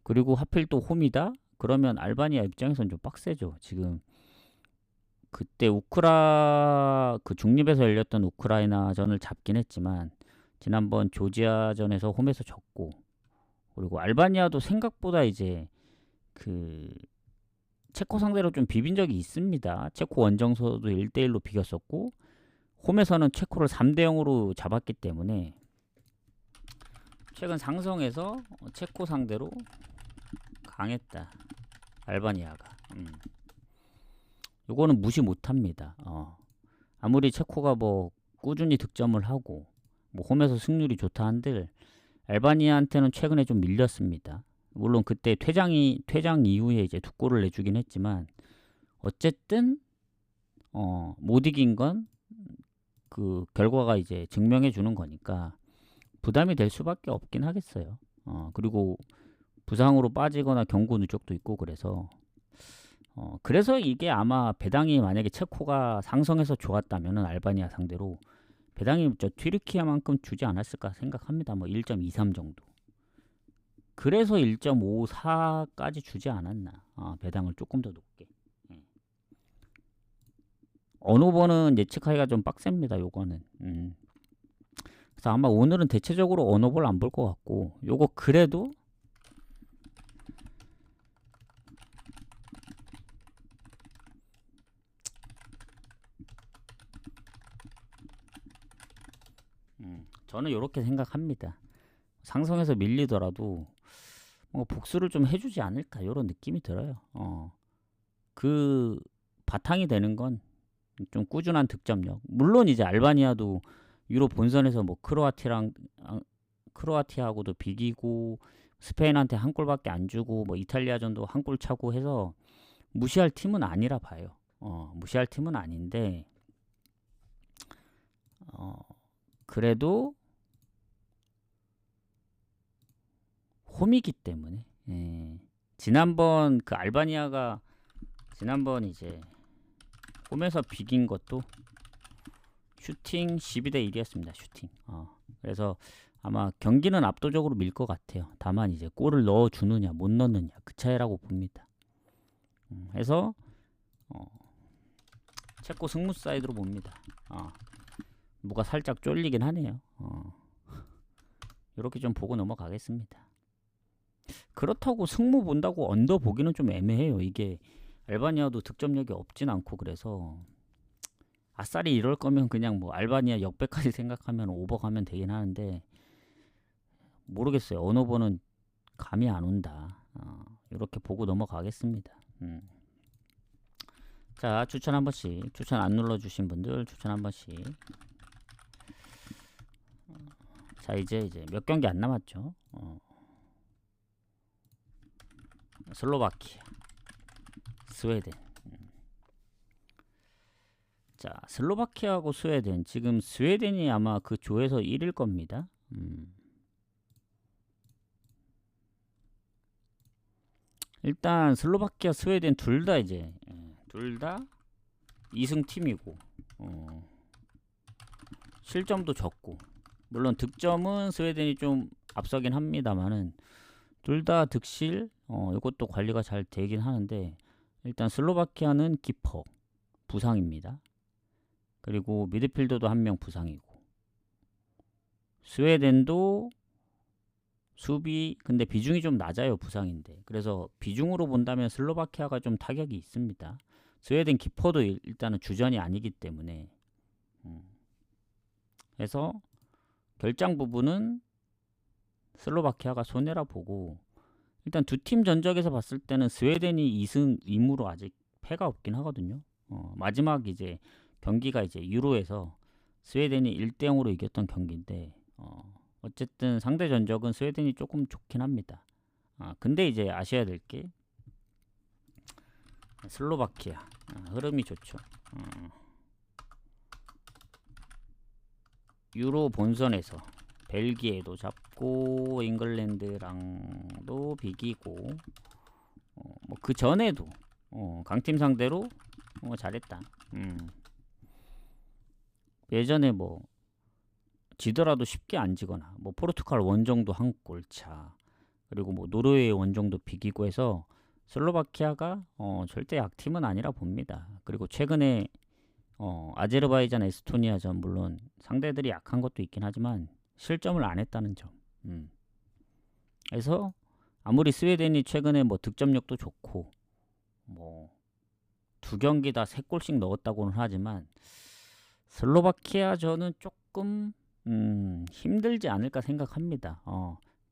[SPEAKER 1] 그리고 하필 또 홈이다? 그러면 알바니아 입장에서는 좀 빡세죠. 지금 그때 그 중립에서 열렸던 우크라이나전을 잡긴 했지만 지난번 조지아전에서 홈에서 졌고 그리고 알바니아도 생각보다 이제 그 체코 상대로 좀 비빈 적이 있습니다. 체코 원정서도 1대1로 비겼었고 홈에서는 체코를 3대0으로 잡았기 때문에 최근 상성에서 체코 상대로 강했다. 알바니아가. 요거는 무시 못합니다. 아무리 체코가 뭐 꾸준히 득점을 하고 뭐 홈에서 승률이 좋다 한들 알바니아한테는 최근에 좀 밀렸습니다. 물론 그때 퇴장 이후에 이제 2골을 내주긴 했지만 어쨌든 못 이긴 건 그 결과가 이제 증명해 주는 거니까 부담이 될 수밖에 없긴 하겠어요. 그리고 부상으로 빠지거나 경고 누적도 있고 그래서 이게 아마 배당이 만약에 체코가 상성해서 좋았다면은 알바니아 상대로 배당이 저 튀르키예만큼 주지 않았을까 생각합니다. 뭐 1.23 정도. 그래서 1.54까지 주지 않았나. 배당을 조금 더 높게. 어느 번은 예측하기가 좀 빡셉니다. 요거는. 그래서 아마 오늘은 대체적으로 언어볼 안 볼 것 같고 요거 그래도 저는 이렇게 생각합니다. 상성에서 밀리더라도 복수를 좀 해주지 않을까 이런 느낌이 들어요. 그 바탕이 되는 건 좀 꾸준한 득점력. 물론 이제 알바니아도 유로 본선에서 뭐 크로아티아하고도 비기고 스페인한테 한 골밖에 안 주고 뭐 이탈리아전도 한 골 차고 해서 무시할 팀은 아니라 봐요. 무시할 팀은 아닌데 그래도 홈이기 때문에. 예. 지난번 그 알바니아가 지난번 이제 홈에서 비긴 것도 슈팅 12대 1이었습니다. 슈팅. 그래서 아마 경기는 압도적으로 밀 것 같아요. 다만 이제 골을 넣어주느냐 못 넣느냐 그 차이라고 봅니다. 해서 체코 승무 사이드로 봅니다. 뭐가 살짝 쫄리긴 하네요. 이렇게 좀 보고 넘어가겠습니다. 그렇다고 승무 본다고 언더 보기는 좀 애매해요. 이게 알바니아도 득점력이 없진 않고 그래서 아싸리 이럴 거면 그냥 뭐 알바니아 역배까지 생각하면 오버 가면 되긴 하는데 모르겠어요. 언어버는 감이 안 온다. 이렇게 보고 넘어가겠습니다. 자, 추천 한 번씩. 추천 안 눌러주신 분들 추천 한 번씩. 자, 이제 몇 경기 안 남았죠. 슬로바키아, 스웨덴. 자, 슬로바키아하고 스웨덴. 지금 스웨덴이 아마 그 조에서 1일 겁니다. 일단 슬로바키아, 스웨덴 둘 다 이제 둘 다 2승 팀이고 실점도 적고 물론 득점은 스웨덴이 좀 앞서긴 합니다만은 둘 다 득실 이것도 관리가 잘 되긴 하는데 일단 슬로바키아는 키퍼 부상입니다. 그리고 미드필더도 한 명 부상이고 스웨덴도 수비 근데 비중이 좀 낮아요. 부상인데 그래서 비중으로 본다면 슬로바키아가 좀 타격이 있습니다. 스웨덴 키퍼도 일단은 주전이 아니기 때문에 그래서 결장 부분은 슬로바키아가 손해라 보고 일단 두 팀 전적에서 봤을 때는 스웨덴이 2승 2무로 아직 패가 없긴 하거든요. 마지막 이제 경기가 이제 유로에서 스웨덴이 1대 0으로 이겼던 경기인데 어쨌든 상대 전적은 스웨덴이 조금 좋긴 합니다. 근데 이제 아셔야 될 게 슬로바키아 흐름이 좋죠. 유로 본선에서 벨기에도 잡고 잉글랜드랑도 비기고 뭐 그 전에도 강팀 상대로 잘했다. 예전에 뭐 지더라도 쉽게 안 지거나 뭐 포르투갈 원정도 한 골 차 그리고 뭐 노르웨이 원정도 비기고 해서 슬로바키아가 절대 약팀은 아니라 봅니다. 그리고 최근에 아제르바이잔 에스토니아전 물론 상대들이 약한 것도 있긴 하지만 실점을 안 했다는 점. 그래서 아무리 스웨덴이 최근에 뭐 득점력도 좋고 뭐 두 경기 다 3골씩 넣었다고는 하지만 슬로바키아 저는 조금 힘들지 않을까 생각합니다.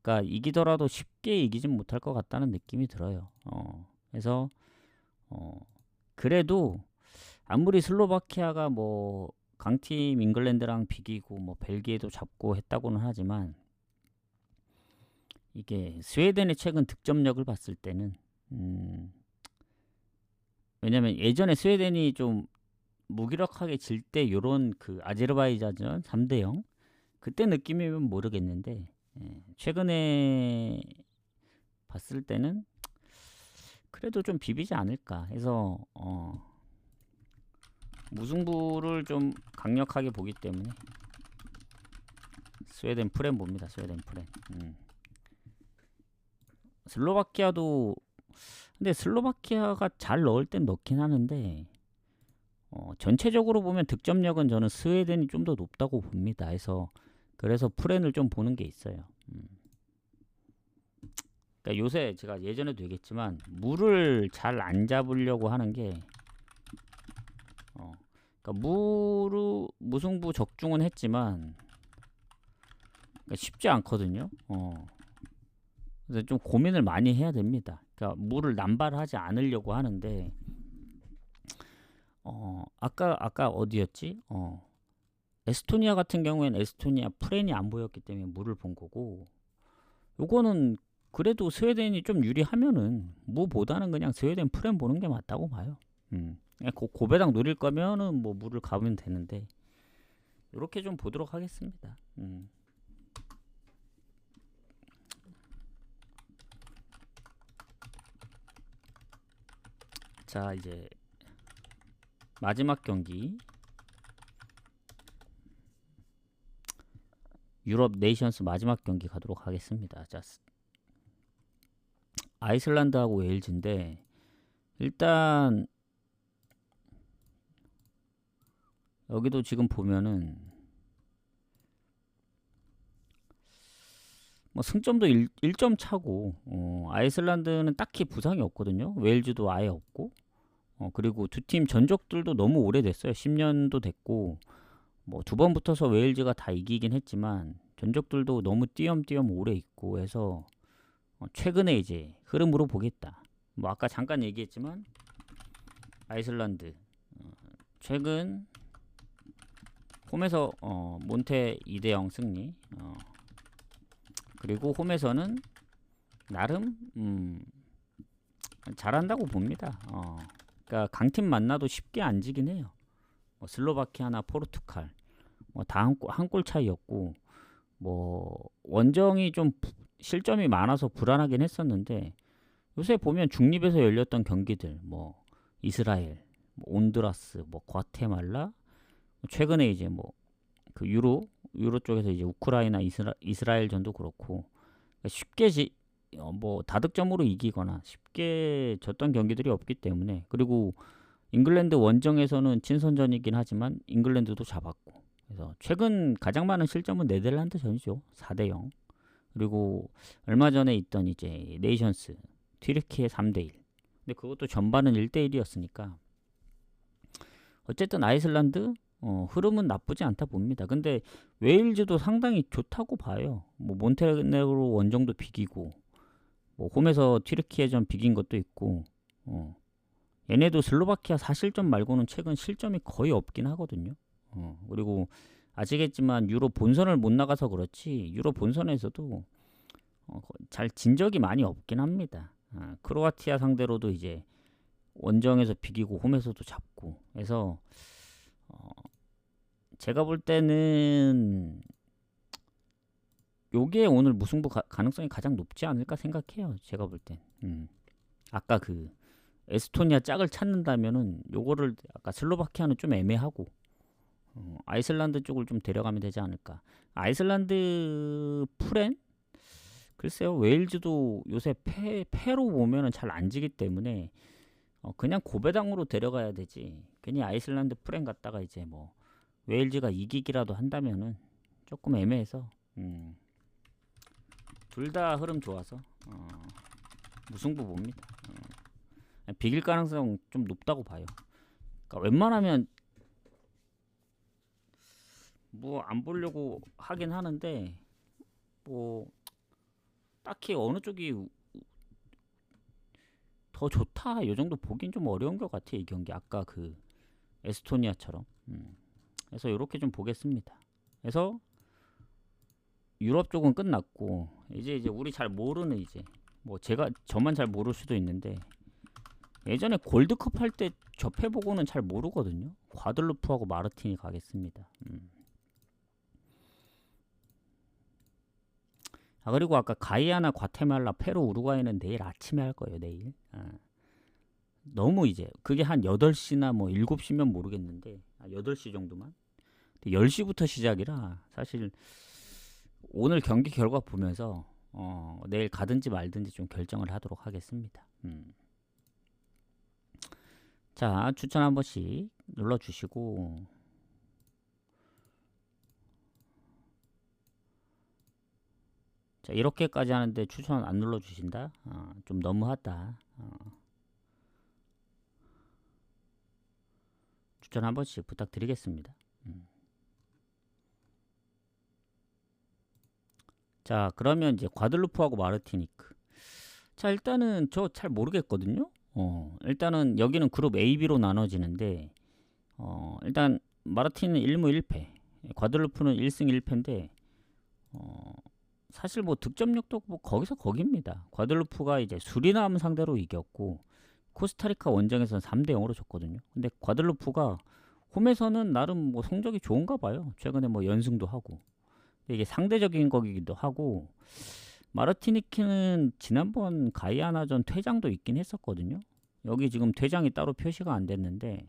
[SPEAKER 1] 그러니까 이기더라도 쉽게 이기진 못할 것 같다는 느낌이 들어요. 그래서 그래도 아무리 슬로바키아가 뭐 강팀 잉글랜드랑 비기고 뭐 벨기에도 잡고 했다고는 하지만 이게 스웨덴의 최근 득점력을 봤을 때는 왜냐면 예전에 스웨덴이 좀 무기력하게 질 때 요런 그 아제르바이잔전 3대 0 그때 느낌이면 모르겠는데 최근에 봤을 때는 그래도 좀 비비지 않을까 해서 무승부를 좀 강력하게 보기 때문에 스웨덴 프렌 봅니다. 스웨덴 프렌. 슬로바키아도 근데 슬로바키아가 잘 넣을 땐 넣긴 하는데 전체적으로 보면 득점력은 저는 스웨덴이 좀 더 높다고 봅니다. 그래서 프렌을 좀 보는 게 있어요. 그러니까 요새 제가 예전에도 얘기했지만 물을 잘 안 잡으려고 하는 게 그러니까 무승부 적중은 했지만 그러니까 쉽지 않거든요. 그래서 좀 고민을 많이 해야 됩니다. 그러니까 물을 남발하지 않으려고 하는데 아까 어디였지? 에스토니아 같은 경우에는 에스토니아 프렌이 안 보였기 때문에 물을 본 거고 요거는 그래도 스웨덴이 좀 유리하면은 무보다는 그냥 스웨덴 프렌 보는 게 맞다고 봐요. 고배당 노릴 거면은 뭐 물을 가면 되는데 이렇게 좀 보도록 하겠습니다. 자, 이제 마지막 경기 유럽 네이션스 마지막 경기 가도록 하겠습니다. 자, 아이슬란드하고 웨일즈인데 일단 여기도 지금 보면은 뭐 승점도 1점 차고 아이슬란드는 딱히 부상이 없거든요. 웨일즈도 아예 없고 그리고 두 팀 전적들도 너무 오래됐어요. 10년도 됐고 뭐 두 번 붙어서 웨일즈가 다 이기긴 했지만 전적들도 너무 띄엄띄엄 오래 있고 해서 최근에 이제 흐름으로 보겠다. 뭐 아까 잠깐 얘기했지만 아이슬란드 최근 홈에서 몬테 2대0 승리 그리고 홈에서는 나름 잘한다고 봅니다. 그러니까 강팀 만나도 쉽게 안 지긴 해요. 뭐 슬로바키아나 포르투갈 뭐 다 한 골 차이였고 뭐 원정이 좀 실점이 많아서 불안하긴 했었는데 요새 보면 중립에서 열렸던 경기들 뭐 이스라엘, 뭐 온두라스, 뭐 과테말라 최근에 이제 뭐 그 유로 쪽에서 이제 우크라이나 이스라엘전도 그렇고 쉽게 뭐 다득점으로 이기거나 쉽게 졌던 경기들이 없기 때문에 그리고 잉글랜드 원정에서는 친선전이긴 하지만 잉글랜드도 잡았고 그래서 최근 가장 많은 실점은 네덜란드 전이죠. 4대0 그리고 얼마 전에 있던 이제 네이션스 튀르키예 3대1 근데 그것도 전반은 1대1이었으니까 어쨌든 아이슬란드 흐름은 나쁘지 않다 봅니다. 근데 웨일즈도 상당히 좋다고 봐요. 뭐 몬테네그로 원정도 비기고 뭐 홈에서 튀르키예전 비긴 것도 있고 얘네도 슬로바키아 4실점 말고는 최근 실점이 거의 없긴 하거든요. 그리고 아시겠지만 유로 본선을 못 나가서 그렇지 유로 본선에서도 잘 진 적이 많이 없긴 합니다. 크로아티아 상대로도 이제 원정에서 비기고 홈에서도 잡고 해서 제가 볼 때는 요게 오늘 무승부 가능성이 가장 높지 않을까 생각해요. 제가 볼 땐. 아까 그 에스토니아 짝을 찾는다면은 요거를 아까 슬로바키아는 좀 애매하고 아이슬란드 쪽을 좀 데려가면 되지 않을까. 아이슬란드 프렌? 글쎄요. 웨일즈도 요새 패로 보면은 잘 안 지기 때문에 그냥 고배당으로 데려가야 되지. 괜히 아이슬란드 프렌 갔다가 이제 뭐 웨일즈가 이기기라도 한다면은 조금 애매해서 둘 다 흐름 좋아서 무승부 봅니다. 비길 가능성 좀 높다고 봐요. 그러니까 웬만하면 뭐 안 보려고 하긴 하는데 뭐 딱히 어느 쪽이 더 좋다 요 정도 보긴 좀 어려운 것 같아 이 경기 아까 그 에스토니아처럼 그래서 이렇게 좀 보겠습니다. 그래서 유럽 쪽은 끝났고 이제 우리 잘 모르는 이제 뭐 저만 잘 모를 수도 있는데 예전에 골드컵 할 때 접해보고는 잘 모르거든요. 과들루프하고 마르틴이 가겠습니다. 그리고 아까 가이아나 과테말라 페루 우루과이는 내일 아침에 할 거예요. 내일 너무 이제 그게 한 8시나 뭐 7시면 모르겠는데 8시 정도만 10시부터 시작이라 사실 오늘 경기 결과 보면서 내일 가든지 말든지 좀 결정을 하도록 하겠습니다. 자, 추천 한 번씩 눌러주시고 자, 이렇게까지 하는데 추천 안 눌러주신다? 좀 너무하다. 추천 한 번씩 부탁드리겠습니다. 자, 그러면 이제 과들루프하고 마르티니크. 자, 일단은 저 잘 모르겠거든요. 일단은 여기는 그룹 A, B로 나눠지는데 일단 마르틴은 1무 1패, 과들루프는 1승 1패인데 사실 뭐 득점력도 뭐 거기서 거기입니다. 과들루프가 이제 수리남 상대로 이겼고 코스타리카 원정에서는 3대0으로 졌거든요. 근데 과들루프가 홈에서는 나름 뭐 성적이 좋은가 봐요. 최근에 뭐 연승도 하고. 이게 상대적인 거기도 하고 마르티니키는 지난번 가이아나전 퇴장도 있긴 했었거든요. 여기 지금 퇴장이 따로 표시가 안 됐는데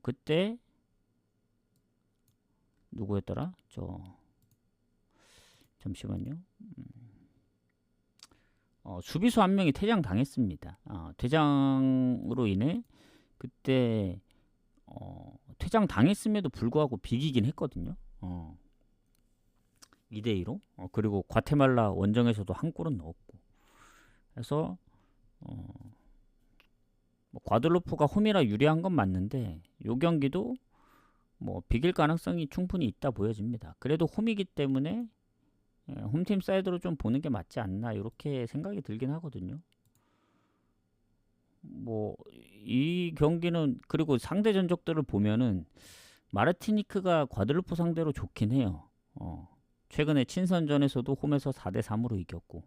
[SPEAKER 1] 그때 누구였더라? 잠시만요. 수비수 한 명이 퇴장 당했습니다. 퇴장으로 인해 그때 퇴장 당했음에도 불구하고 비기긴 했거든요. 2대2로. 그리고 과테말라 원정에서도 한 골은 넣었고. 그래서 뭐 과들루프가 홈이라 유리한 건 맞는데 요 경기도 뭐 비길 가능성이 충분히 있다 보여집니다. 그래도 홈이기 때문에 홈팀 사이드로 좀 보는 게 맞지 않나 이렇게 생각이 들긴 하거든요. 뭐 이 경기는 그리고 상대 전적들을 보면은 마르티니크가 과들루프 상대로 좋긴 해요. 최근에 친선전에서도 홈에서 4대3으로 이겼고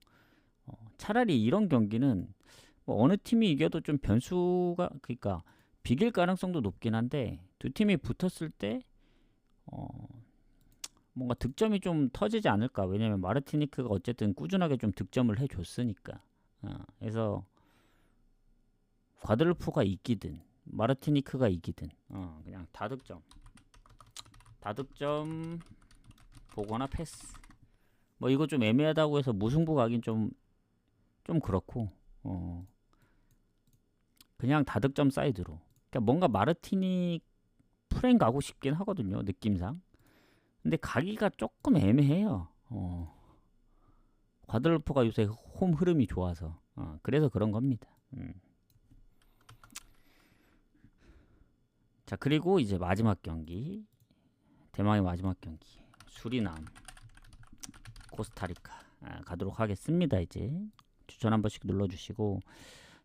[SPEAKER 1] 차라리 이런 경기는 뭐 어느 팀이 이겨도 좀 변수가 그러니까 비길 가능성도 높긴 한데 두 팀이 붙었을 때 뭔가 득점이 좀 터지지 않을까. 왜냐면 마르티니크가 어쨌든 꾸준하게 좀 득점을 해줬으니까. 그래서 과들루프가 이기든 마르티니크가 이기든 그냥 다득점 보거나 패스. 뭐 이거 좀 애매하다고 해서 무승부 가긴 좀 그렇고 그냥 다득점 사이드로. 그러니까 뭔가 마르티니 프랭 가고 싶긴 하거든요, 느낌상. 근데 가기가 조금 애매해요. 과들루프가 요새 홈 흐름이 좋아서 그래서 그런 겁니다. 자, 그리고 이제 마지막 경기, 대망의 마지막 경기, 수리남 코스타리카 가도록 하겠습니다. 이제 추천 한 번씩 눌러주시고,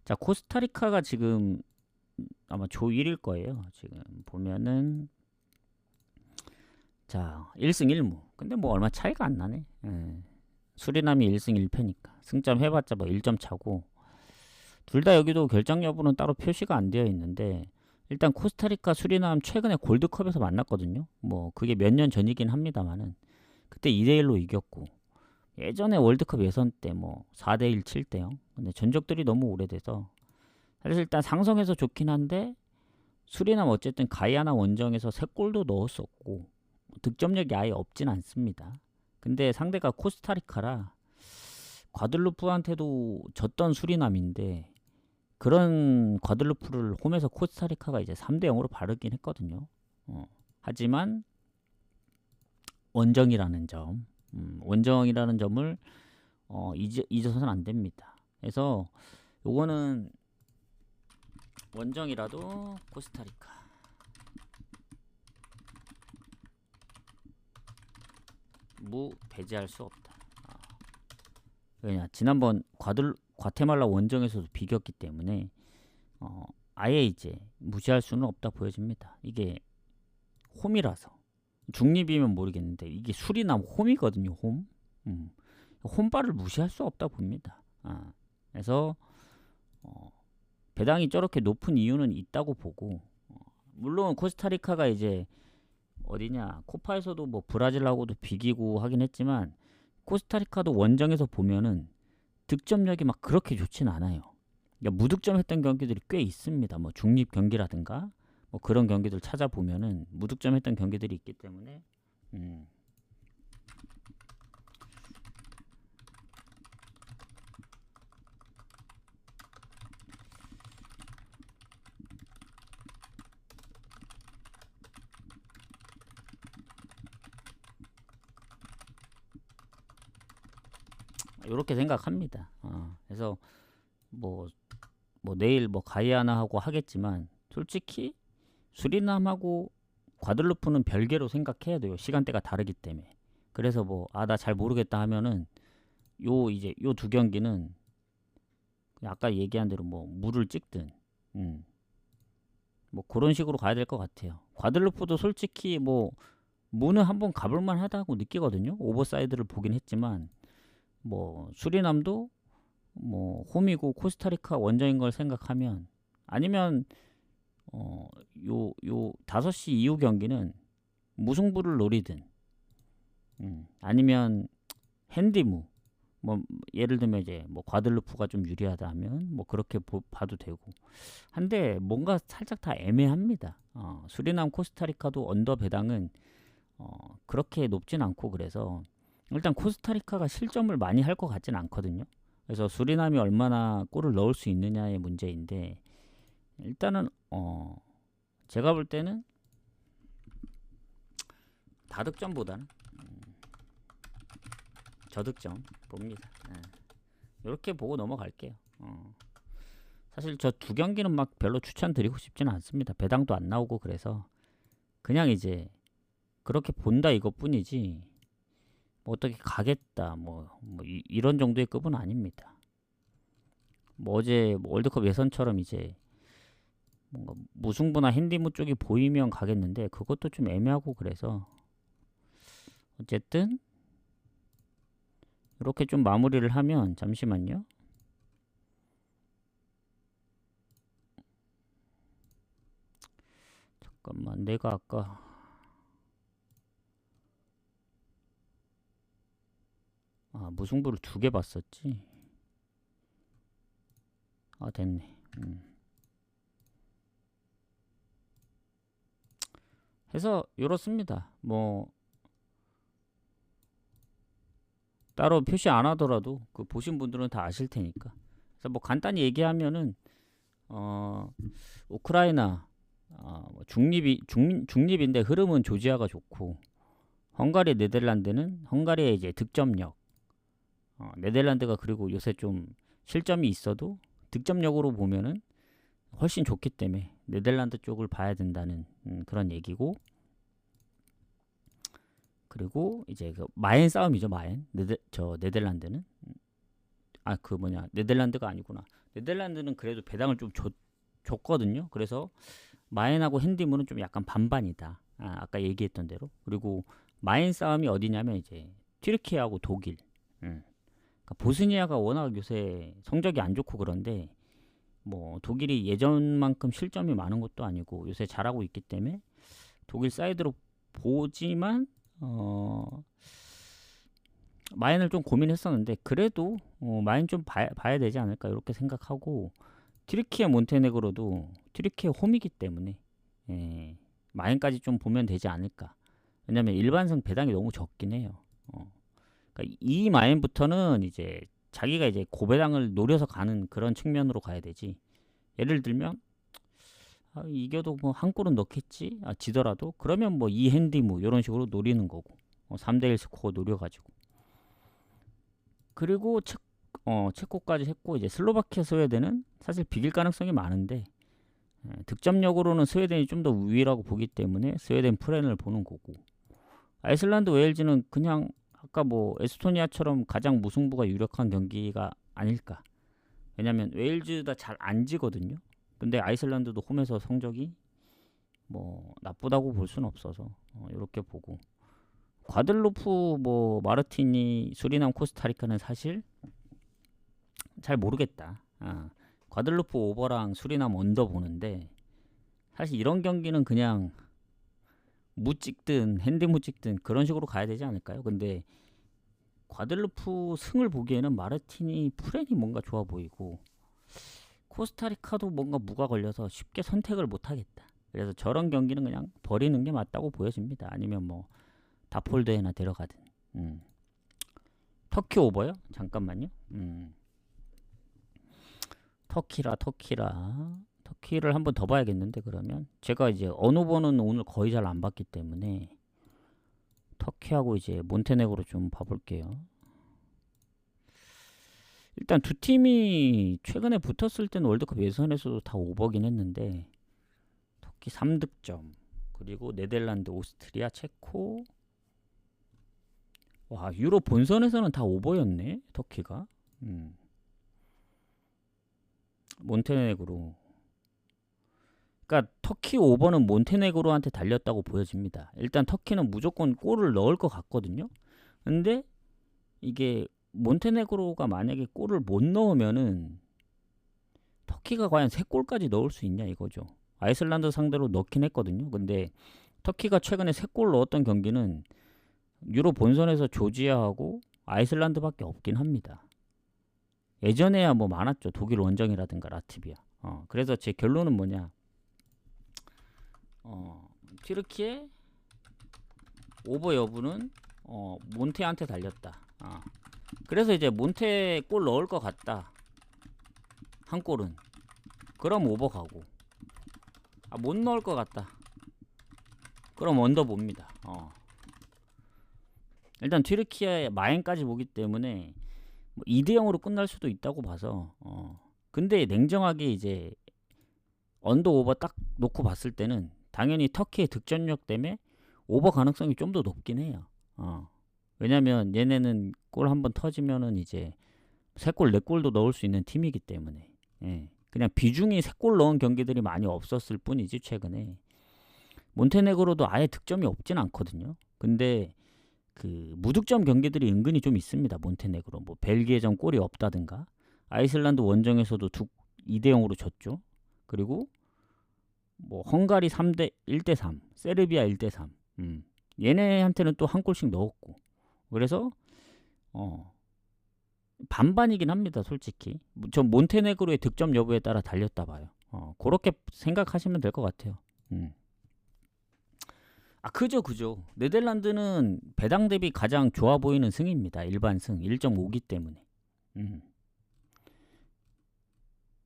[SPEAKER 1] 자, 코스타리카가 지금 아마 조 1일 거예요. 지금 보면은 자 1승 1무. 근데 뭐 얼마 차이가 안 나네. 수리남이 1승 1패니까 승점 해봤자 뭐 1점 차고, 둘 다 여기도 결정 여부는 따로 표시가 안 되어 있는데 일단 코스타리카 수리남 최근에 골드컵에서 만났거든요. 뭐 그게 몇 년 전이긴 합니다만은 그때 2대1로 이겼고, 예전에 월드컵 예선 때 뭐 4대1 7대0. 근데 전적들이 너무 오래돼서 사실 일단 상성에서 좋긴 한데 수리남 어쨌든 가이아나 원정에서 3골도 넣었었고 득점력이 아예 없진 않습니다. 근데 상대가 코스타리카라 과들루프한테도 졌던 수리남인데 그런 과들루프를 홈에서 코스타리카가 이제 3대0으로 바르긴 했거든요. 하지만 원정이라는 점을 잊어서는 안 됩니다. 그래서 요거는 원정이라도 코스타리카 배제할 수 없다. 왜냐, 지난번 과테말라 원정에서도 비겼기 때문에 아예 이제 무시할 수는 없다 보여집니다. 이게 홈이라서. 중립이면 모르겠는데 이게 수리남 홈이거든요. 홈. 홈발을 무시할 수 없다 봅니다. 그래서 배당이 저렇게 높은 이유는 있다고 보고, 물론 코스타리카가 이제 어디냐, 코파에서도 뭐 브라질하고도 비기고 하긴 했지만 코스타리카도 원정에서 보면은 득점력이 막 그렇게 좋진 않아요. 그러니까 무득점했던 경기들이 꽤 있습니다. 뭐 중립 경기라든가 뭐 그런 경기들 찾아보면은 무득점했던 경기들이 있기 때문에 이렇게 생각합니다. 그래서 뭐 내일 뭐 가이아나하고 하겠지만 솔직히 수리남하고 과들루프는 별개로 생각해야 돼요. 시간대가 다르기 때문에. 그래서 뭐 나 잘 모르겠다 하면은 이제 요 두 경기는 아까 얘기한 대로 뭐 물을 찍든 뭐 그런 식으로 가야 될 것 같아요. 과들루프도 솔직히 뭐 무는 한번 가볼만 하다고 느끼거든요. 오버사이드를 보긴 했지만 뭐 수리남도 뭐 홈이고 코스타리카 원정인 걸 생각하면, 아니면 요 5시 이후 경기는 무승부를 노리든 아니면 핸디무, 뭐 예를 들면 이제 뭐 과들루프가 좀 유리하다 하면 뭐 그렇게 봐도 되고 한데 뭔가 살짝 다 애매합니다. 수리남 코스타리카도 언더 배당은 그렇게 높진 않고 그래서 일단 코스타리카가 실점을 많이 할 것 같진 않거든요. 그래서 수리남이 얼마나 골을 넣을 수 있느냐의 문제인데 일단은 제가 볼 때는 다득점보다는 저득점 봅니다. 이렇게 보고 넘어갈게요. 사실 저 두 경기는 막 별로 추천드리고 싶지는 않습니다. 배당도 안 나오고 그래서 그냥 이제 그렇게 본다 이것뿐이지 뭐 어떻게 가겠다 이런 정도의 급은 아닙니다. 뭐 어제 뭐 월드컵 예선처럼 이제 뭔가 무승부나 핸디무 쪽이 보이면 가겠는데 그것도 좀 애매하고 그래서 어쨌든 이렇게 좀 마무리를 하면 잠시만요. 잠깐만 내가 아까 무승부를 2개 봤었지. 됐네. 해서 이렇습니다. 뭐 따로 표시 안 하더라도 그 보신 분들은 다 아실 테니까. 그래서 뭐 간단히 얘기하면은 우크라이나 뭐 중립인데 흐름은 조지아가 좋고 헝가리 네덜란드는 헝가리의 이제 득점력 네덜란드가 그리고 요새 좀 실점이 있어도 득점력으로 보면은 훨씬 좋기 때문에 네덜란드 쪽을 봐야 된다는 그런 얘기고 그리고 이제 그 마엔 싸움이죠. 마엔 네덜란드는 네덜란드가 아니구나. 네덜란드는 그래도 배당을 좀 줬거든요. 그래서 마엔하고 핸디문은 좀 약간 반반이다. 아까 얘기했던 대로. 그리고 마엔 싸움이 어디냐면 이제 튀르키예하고 독일. 그러니까 보스니아가 워낙 요새 성적이 안 좋고 그런데 뭐 독일이 예전만큼 실점이 많은 것도 아니고 요새 잘하고 있기 때문에 독일 사이드로 보지만 마인을 좀 고민했었는데 그래도 마인 좀 봐야 되지 않을까 이렇게 생각하고 튀르키예 몬테네그로도 튀르키예 홈이기 때문에 마인까지 좀 보면 되지 않을까. 왜냐면 일반승 배당이 너무 적긴 해요. 그러니까 이 마인부터는 이제 자기가 이제 고배당을 노려서 가는 그런 측면으로 가야 되지. 예를 들면 이겨도 뭐 한 골은 넣겠지. 지더라도 그러면 뭐 이핸디무 이런 식으로 노리는 거고 3대1 스코어 노려가지고 그리고 체코까지 했고 이제 슬로바키아 스웨덴은 사실 비길 가능성이 많은데 득점력으로는 스웨덴이 좀 더 우위라고 보기 때문에 스웨덴 프렌을 보는 거고 아이슬란드 웨일즈는 그냥 아까 뭐 에스토니아처럼 가장 무승부가 유력한 경기가 아닐까. 왜냐면 웨일즈가 잘 안 지거든요. 근데 아이슬란드도 홈에서 성적이 뭐 나쁘다고 볼 수는 없어서 이렇게 보고 과들루프 뭐 마르티니 수리남 코스타리카는 사실 잘 모르겠다. 과들루프 오버랑 수리남 언더 보는데 사실 이런 경기는 그냥 무 찍든 핸디무 찍든 그런 식으로 가야 되지 않을까요? 근데 과들루프 승을 보기에는 마르티니 프렌이 뭔가 좋아 보이고 코스타리카도 뭔가 무가 걸려서 쉽게 선택을 못 하겠다. 그래서 저런 경기는 그냥 버리는 게 맞다고 보여집니다. 아니면 뭐 다폴드에나 데려가든. 터키 오버요? 잠깐만요. 터키를 한번 더 봐야겠는데 그러면 제가 이제 어느 번은 오늘 거의 잘 안 봤기 때문에 터키하고 이제 몬테네그로 좀 봐볼게요. 일단 두 팀이 최근에 붙었을 때는 월드컵 예선에서도 다 오버긴 했는데 터키 3득점 그리고 네덜란드, 오스트리아, 체코 와 유로 본선에서는 다 오버였네 터키가 몬테네그로 그러니까 터키 오버는 몬테네그로한테 달렸다고 보여집니다. 일단 터키는 무조건 골을 넣을 것 같거든요. 근데 이게 몬테네그로가 만약에 골을 못 넣으면은 터키가 과연 3골까지 넣을 수 있냐 이거죠. 아이슬란드 상대로 넣긴 했거든요. 근데 터키가 최근에 3골 넣었던 경기는 유로 본선에서 조지아하고 아이슬란드밖에 없긴 합니다. 예전에야 뭐 많았죠. 독일 원정이라든가 라트비아. 그래서 제 결론은 뭐냐? 튀르키예 오버 여부는 몬테한테 달렸다. 그래서 이제 몬테 골 넣을 것 같다. 한 골은. 그럼 오버 가고. 못 넣을 것 같다. 그럼 언더 봅니다. 일단 튀르키예 마엔까지 보기 때문에 뭐 2대 0으로 끝날 수도 있다고 봐서 근데 냉정하게 이제 언더 오버 딱 놓고 봤을 때는 당연히 터키의 득점력 때문에 오버 가능성이 좀 더 높긴 해요. 왜냐면 얘네는 골 한번 터지면은 이제 3골 4골도 넣을 수 있는 팀이기 때문에 그냥 비중이 3골 넣은 경기들이 많이 없었을 뿐이지 최근에. 몬테네그로도 아예 득점이 없진 않거든요. 근데 그 무득점 경기들이 은근히 좀 있습니다. 몬테네그로 뭐 벨기에전 골이 없다든가 아이슬란드 원정에서도 2대 0으로 졌죠. 그리고 뭐 헝가리 1대 3, 세르비아 1대 3. 얘네한테는 또 한 골씩 넣었고. 그래서 반반이긴 합니다. 솔직히. 전 몬테네그로의 득점 여부에 따라 달렸다 봐요. 그렇게 생각하시면 될 것 같아요. 그죠. 네덜란드는 배당 대비 가장 좋아 보이는 승입니다. 일반 승 1.5기 때문에.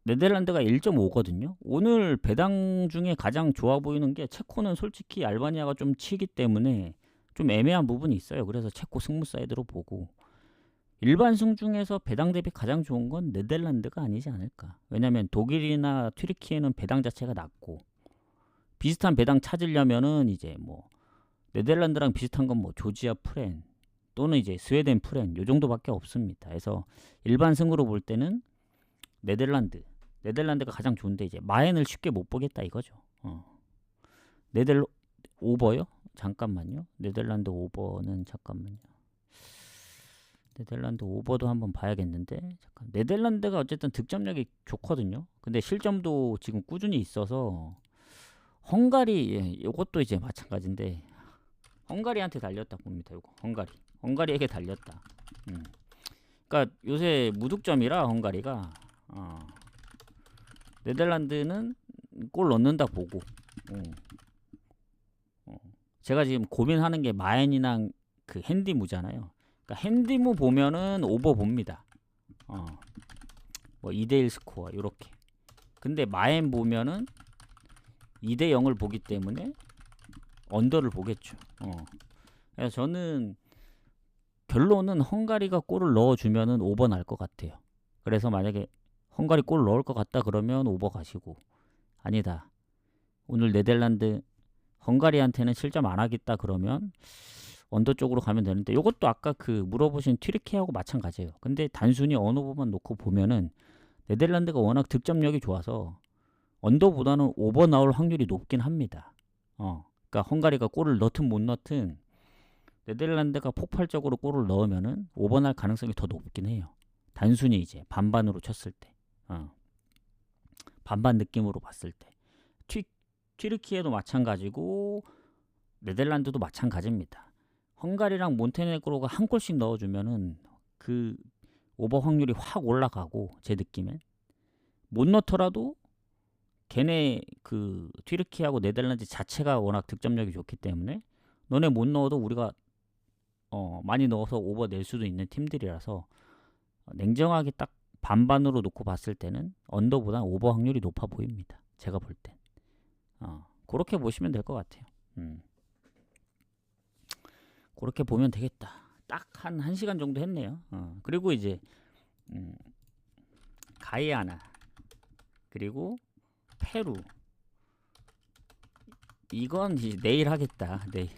[SPEAKER 1] 네덜란드가 1.5거든요. 오늘 배당 중에 가장 좋아 보이는 게 체코는 솔직히 알바니아가 좀 치기 때문에 좀 애매한 부분이 있어요. 그래서 체코 승무 사이드로 보고 일반 승 중에서 배당 대비 가장 좋은 건 네덜란드가 아니지 않을까. 왜냐면 독일이나 튀르키예는 배당 자체가 낮고 비슷한 배당 찾으려면은 이제 뭐 네덜란드랑 비슷한 건 뭐 조지아 프렌 또는 이제 스웨덴 프렌 요 정도밖에 없습니다. 그래서 일반 승으로 볼 때는 네덜란드가 가장 좋은데 이제 마엔을 쉽게 못 보겠다 이거죠. 오버요? 잠깐만요. 네덜란드 오버는 잠깐만요. 네덜란드 오버도 한번 봐야겠는데 잠깐. 네덜란드가 어쨌든 득점력이 좋거든요. 근데 실점도 지금 꾸준히 있어서 헝가리 이것도 이제 마찬가지인데 헝가리한테 달렸다 봅니다. 이거 헝가리에게 달렸다. 그러니까 요새 무득점이라 헝가리가 네덜란드는 골 넣는다 보고 제가 지금 고민하는 게 마엔이랑 그 핸디무잖아요. 그러니까 핸디무 보면은 오버 봅니다. 뭐 2대1 스코어 요렇게. 근데 마엔 보면은 2대 0을 보기 때문에 언더를 보겠죠. 그래서 저는 결론은 헝가리가 골을 넣어주면은 오버 날 것 같아요. 그래서 만약에 헝가리 골 넣을 것 같다 그러면 오버 가시고 아니다. 오늘 네덜란드 헝가리한테는 실점 안 하겠다 그러면 언더 쪽으로 가면 되는데 이것도 아까 그 물어보신 튀르키예하고 마찬가지예요. 근데 단순히 언어부만 놓고 보면은 네덜란드가 워낙 득점력이 좋아서 언더보다는 오버 나올 확률이 높긴 합니다. 그러니까 헝가리가 골을 넣든 못 넣든 네덜란드가 폭발적으로 골을 넣으면은 오버 날 가능성이 더 높긴 해요. 단순히 이제 반반으로 쳤을 때, 반반 느낌으로 봤을 때, 튀르키예도 마찬가지고 네덜란드도 마찬가지입니다. 헝가리랑 몬테네그로가 한 골씩 넣어주면은 그 오버 확률이 확 올라가고 제 느낌엔 못 넣더라도 걔네 그 튀르키예하고 네덜란드 자체가 워낙 득점력이 좋기 때문에 너네 못 넣어도 우리가 많이 넣어서 오버 낼 수도 있는 팀들이라서 냉정하게 딱 반반으로 놓고 봤을 때는 언더보다 오버 확률이 높아 보입니다. 제가 볼 땐. 그렇게 보시면 될 것 같아요. 그렇게 보면 되겠다. 딱 한 1시간 정도 했네요. 그리고 이제 가이아나 그리고 페루 이건 이제 내일 하겠다. 내일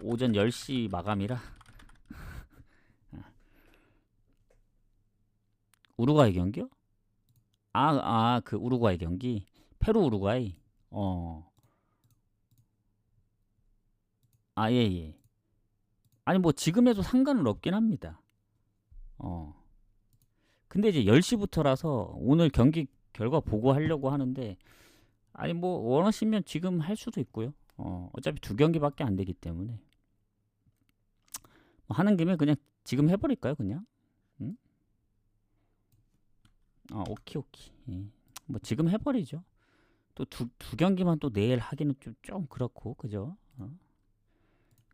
[SPEAKER 1] 오전 10시 마감이라 우루과이 경기요? 그 우루과이 경기 페루 우루과이 예. 아니 뭐 지금 해도 상관은 없긴 합니다. 근데 이제 10시부터라서 오늘 경기 결과 보고 하려고 하는데 아니 뭐 원하시면 지금 할 수도 있고요. 어차피 2경기밖에 안 되기 때문에 하는 김에 그냥 지금 해버릴까요, 그냥? 응? 오케이. 예. 뭐 지금 해버리죠. 또 두 경기만 또 내일 하기는 좀 그렇고, 그죠?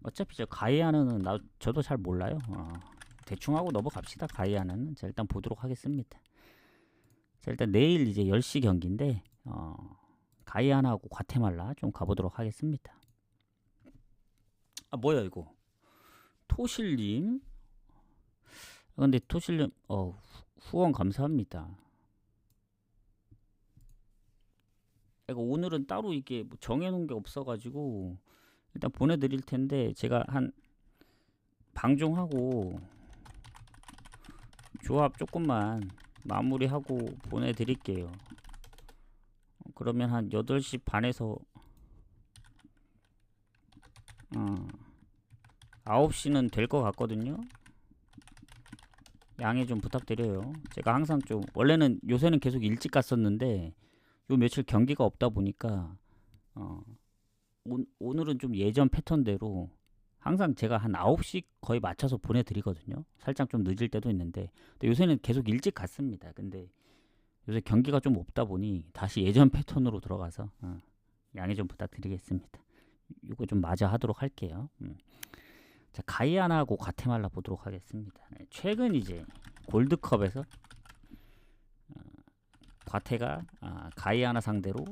[SPEAKER 1] 어차피 저 가이아나는 저도 잘 몰라요. 대충 하고 넘어갑시다. 가이아나는 자, 일단 보도록 하겠습니다. 자, 일단 내일 이제 10시 경기인데 가이아나하고 과테말라 좀 가보도록 하겠습니다. 뭐야 이거? 토실님. 근데 토실님 후원 감사합니다. 이거 오늘은 따로 이게 뭐 정해놓은 게 없어가지고 일단 보내드릴 텐데 제가 한 방종하고 조합 조금만 마무리하고 보내드릴게요. 그러면 한 8시 반에서 9시는 될 것 같거든요. 양해 좀 부탁드려요. 제가 항상 좀 원래는 요새는 계속 일찍 갔었는데 요 며칠 경기가 없다 보니까 오늘은 좀 예전 패턴대로 항상 제가 한 9시 거의 맞춰서 보내드리거든요. 살짝 좀 늦을 때도 있는데 근데 요새는 계속 일찍 갔습니다. 근데 요새 경기가 좀 없다 보니 다시 예전 패턴으로 들어가서 양해 좀 부탁드리겠습니다. 이거 좀 마저 하도록 할게요. 자, 가이아나하고 과테말라 보도록 하겠습니다. 최근 이제 골드컵에서 과테가 가이아나 상대로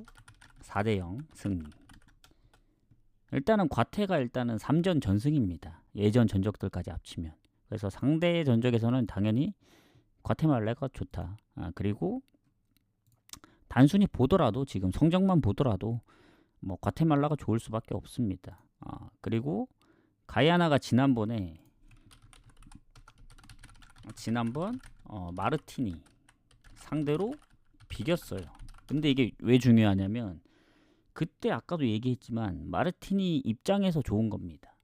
[SPEAKER 1] 4대0 승리. 일단은 과테가 3전 전승입니다. 예전 전적들까지 합치면. 그래서 상대 전적에서는 당연히 과테말라가 좋다. 그리고 단순히 보더라도 지금 성적만 보더라도 뭐 과테말라가 좋을 수밖에 없습니다. 그리고 가이아나가 지난번 마르티니 상대로 비겼어요. 근데 이게 왜 중요하냐면 그때 아까도 얘기했지만 마르티니 입장에서 좋은 겁니다.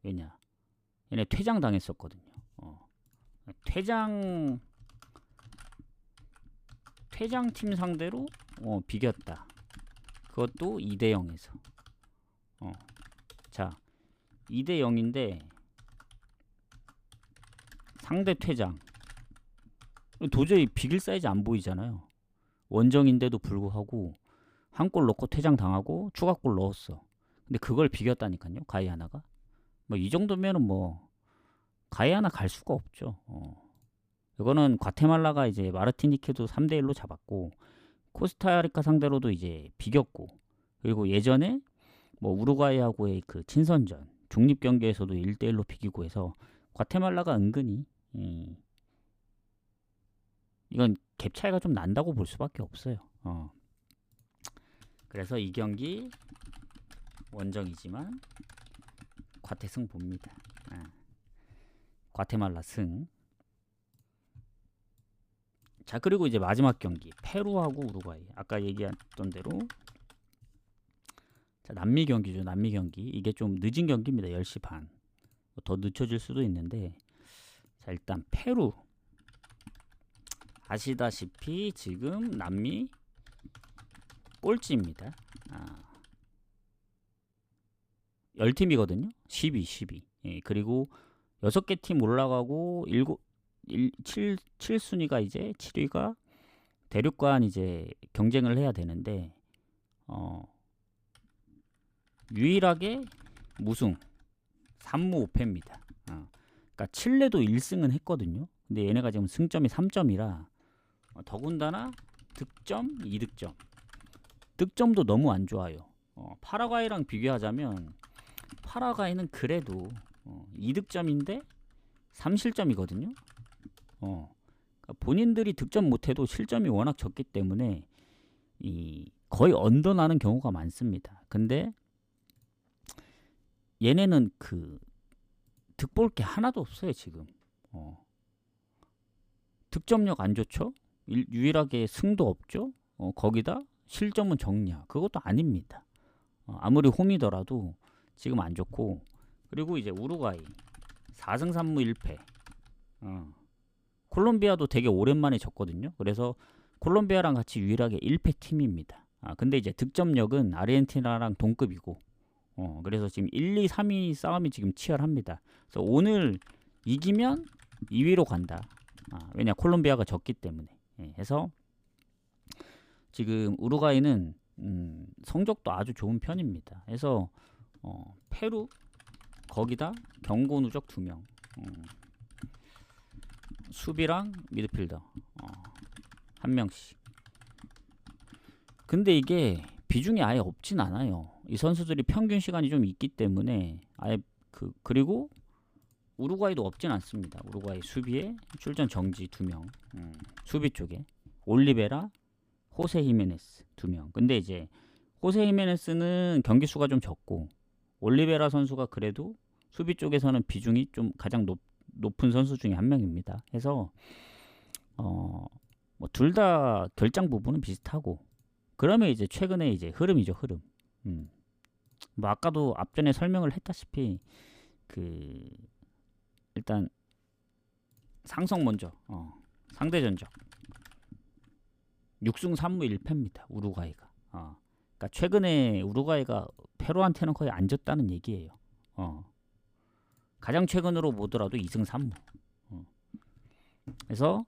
[SPEAKER 1] 왜냐? 얘네 퇴장 당했었거든요. 퇴장팀 상대로 비겼다. 그것도 2대0에서. 자, 2대0인데 상대 퇴장. 도저히 비길 사이즈 안 보이잖아요. 원정인데도 불구하고 한 골 넣고 퇴장 당하고 추가골 넣었어. 근데 그걸 비겼다니까요. 가이아나가. 뭐 이 정도면은 뭐 가이아나 갈 수가 없죠. 이거는 과테말라가 이제 마르티니케도 3대1로 잡았고 코스타리카 상대로도 이제 비겼고 그리고 예전에 뭐 우루과이하고의 그 친선전 중립 경기에서도 1대1로 비기고 해서 과테말라가 은근히 이건 갭 차이가 좀 난다고 볼 수밖에 없어요. 그래서 이 경기 원정이지만 과테승 봅니다. 과테말라 승. 자, 그리고 이제 마지막 경기 페루하고 우루과이. 아까 얘기했던 대로 자, 남미 경기죠. 남미 경기. 이게 좀 늦은 경기입니다. 10시 반. 더 늦춰질 수도 있는데 자, 일단 페루 아시다시피 지금 남미 꼴찌입니다. 10팀이거든요. 12. 예, 그리고 6개 팀 올라가고 7순위가 이제 7위가 대륙간 이제 경쟁을 해야 되는데 유일하게 무승 3무 5패입니다. 그러니까 칠레도 1승은 했거든요. 근데 얘네가 지금 승점이 3점이라 더군다나 득점 2득점. 득점도 너무 안 좋아요. 파라과이랑 비교하자면 파라과이는 그래도 2득점인데 3실점이거든요. 그러니까 본인들이 득점 못해도 실점이 워낙 적기 때문에 거의 언더나는 경우가 많습니다. 근데 얘네는 그 득볼 게 하나도 없어요 지금. 득점력 안 좋죠. 유일하게 승도 없죠. 거기다 실점은 정리야. 그것도 아닙니다. 아무리 홈이더라도 지금 안 좋고 그리고 이제 우루과이 4승 3무 1패. 콜롬비아도 되게 오랜만에 졌거든요. 그래서 콜롬비아랑 같이 유일하게 1패 팀입니다. 근데 이제 득점력은 아르헨티나랑 동급이고 그래서 지금 1, 2, 3위 싸움이 지금 치열합니다. 그래서 오늘 이기면 2위로 간다. 왜냐 콜롬비아가 졌기 때문에. 해서 지금 우루과이는 성적도 아주 좋은 편입니다. 그래서 페루 거기다 경고 누적 2명, 수비랑 미드필더 1명씩. 근데 이게 비중이 아예 없진 않아요. 이 선수들이 평균 시간이 좀 있기 때문에 아예 그리고 우루과이도 없진 않습니다. 우루과이 수비에 출전 정지 2명, 수비 쪽에 올리베라, 호세 히메네스 2명. 근데 이제 호세 히메네스는 경기 수가 좀 적고 올리베라 선수가 그래도 수비 쪽에서는 비중이 좀 가장 높은 선수 중에 한 명입니다. 해서 뭐 둘 다 결장 부분은 비슷하고 그러면 이제 최근에 이제 흐름이죠, 흐름. 뭐 아까도 앞전에 설명을 했다시피 일단 상성 먼저 상대 전적 6승 3무 1패입니다. 우루과이가. 그러니까 최근에 우루과이가 페루한테는 거의 안 졌다는 얘기예요. 가장 최근으로 보더라도 2승 3무. 그래서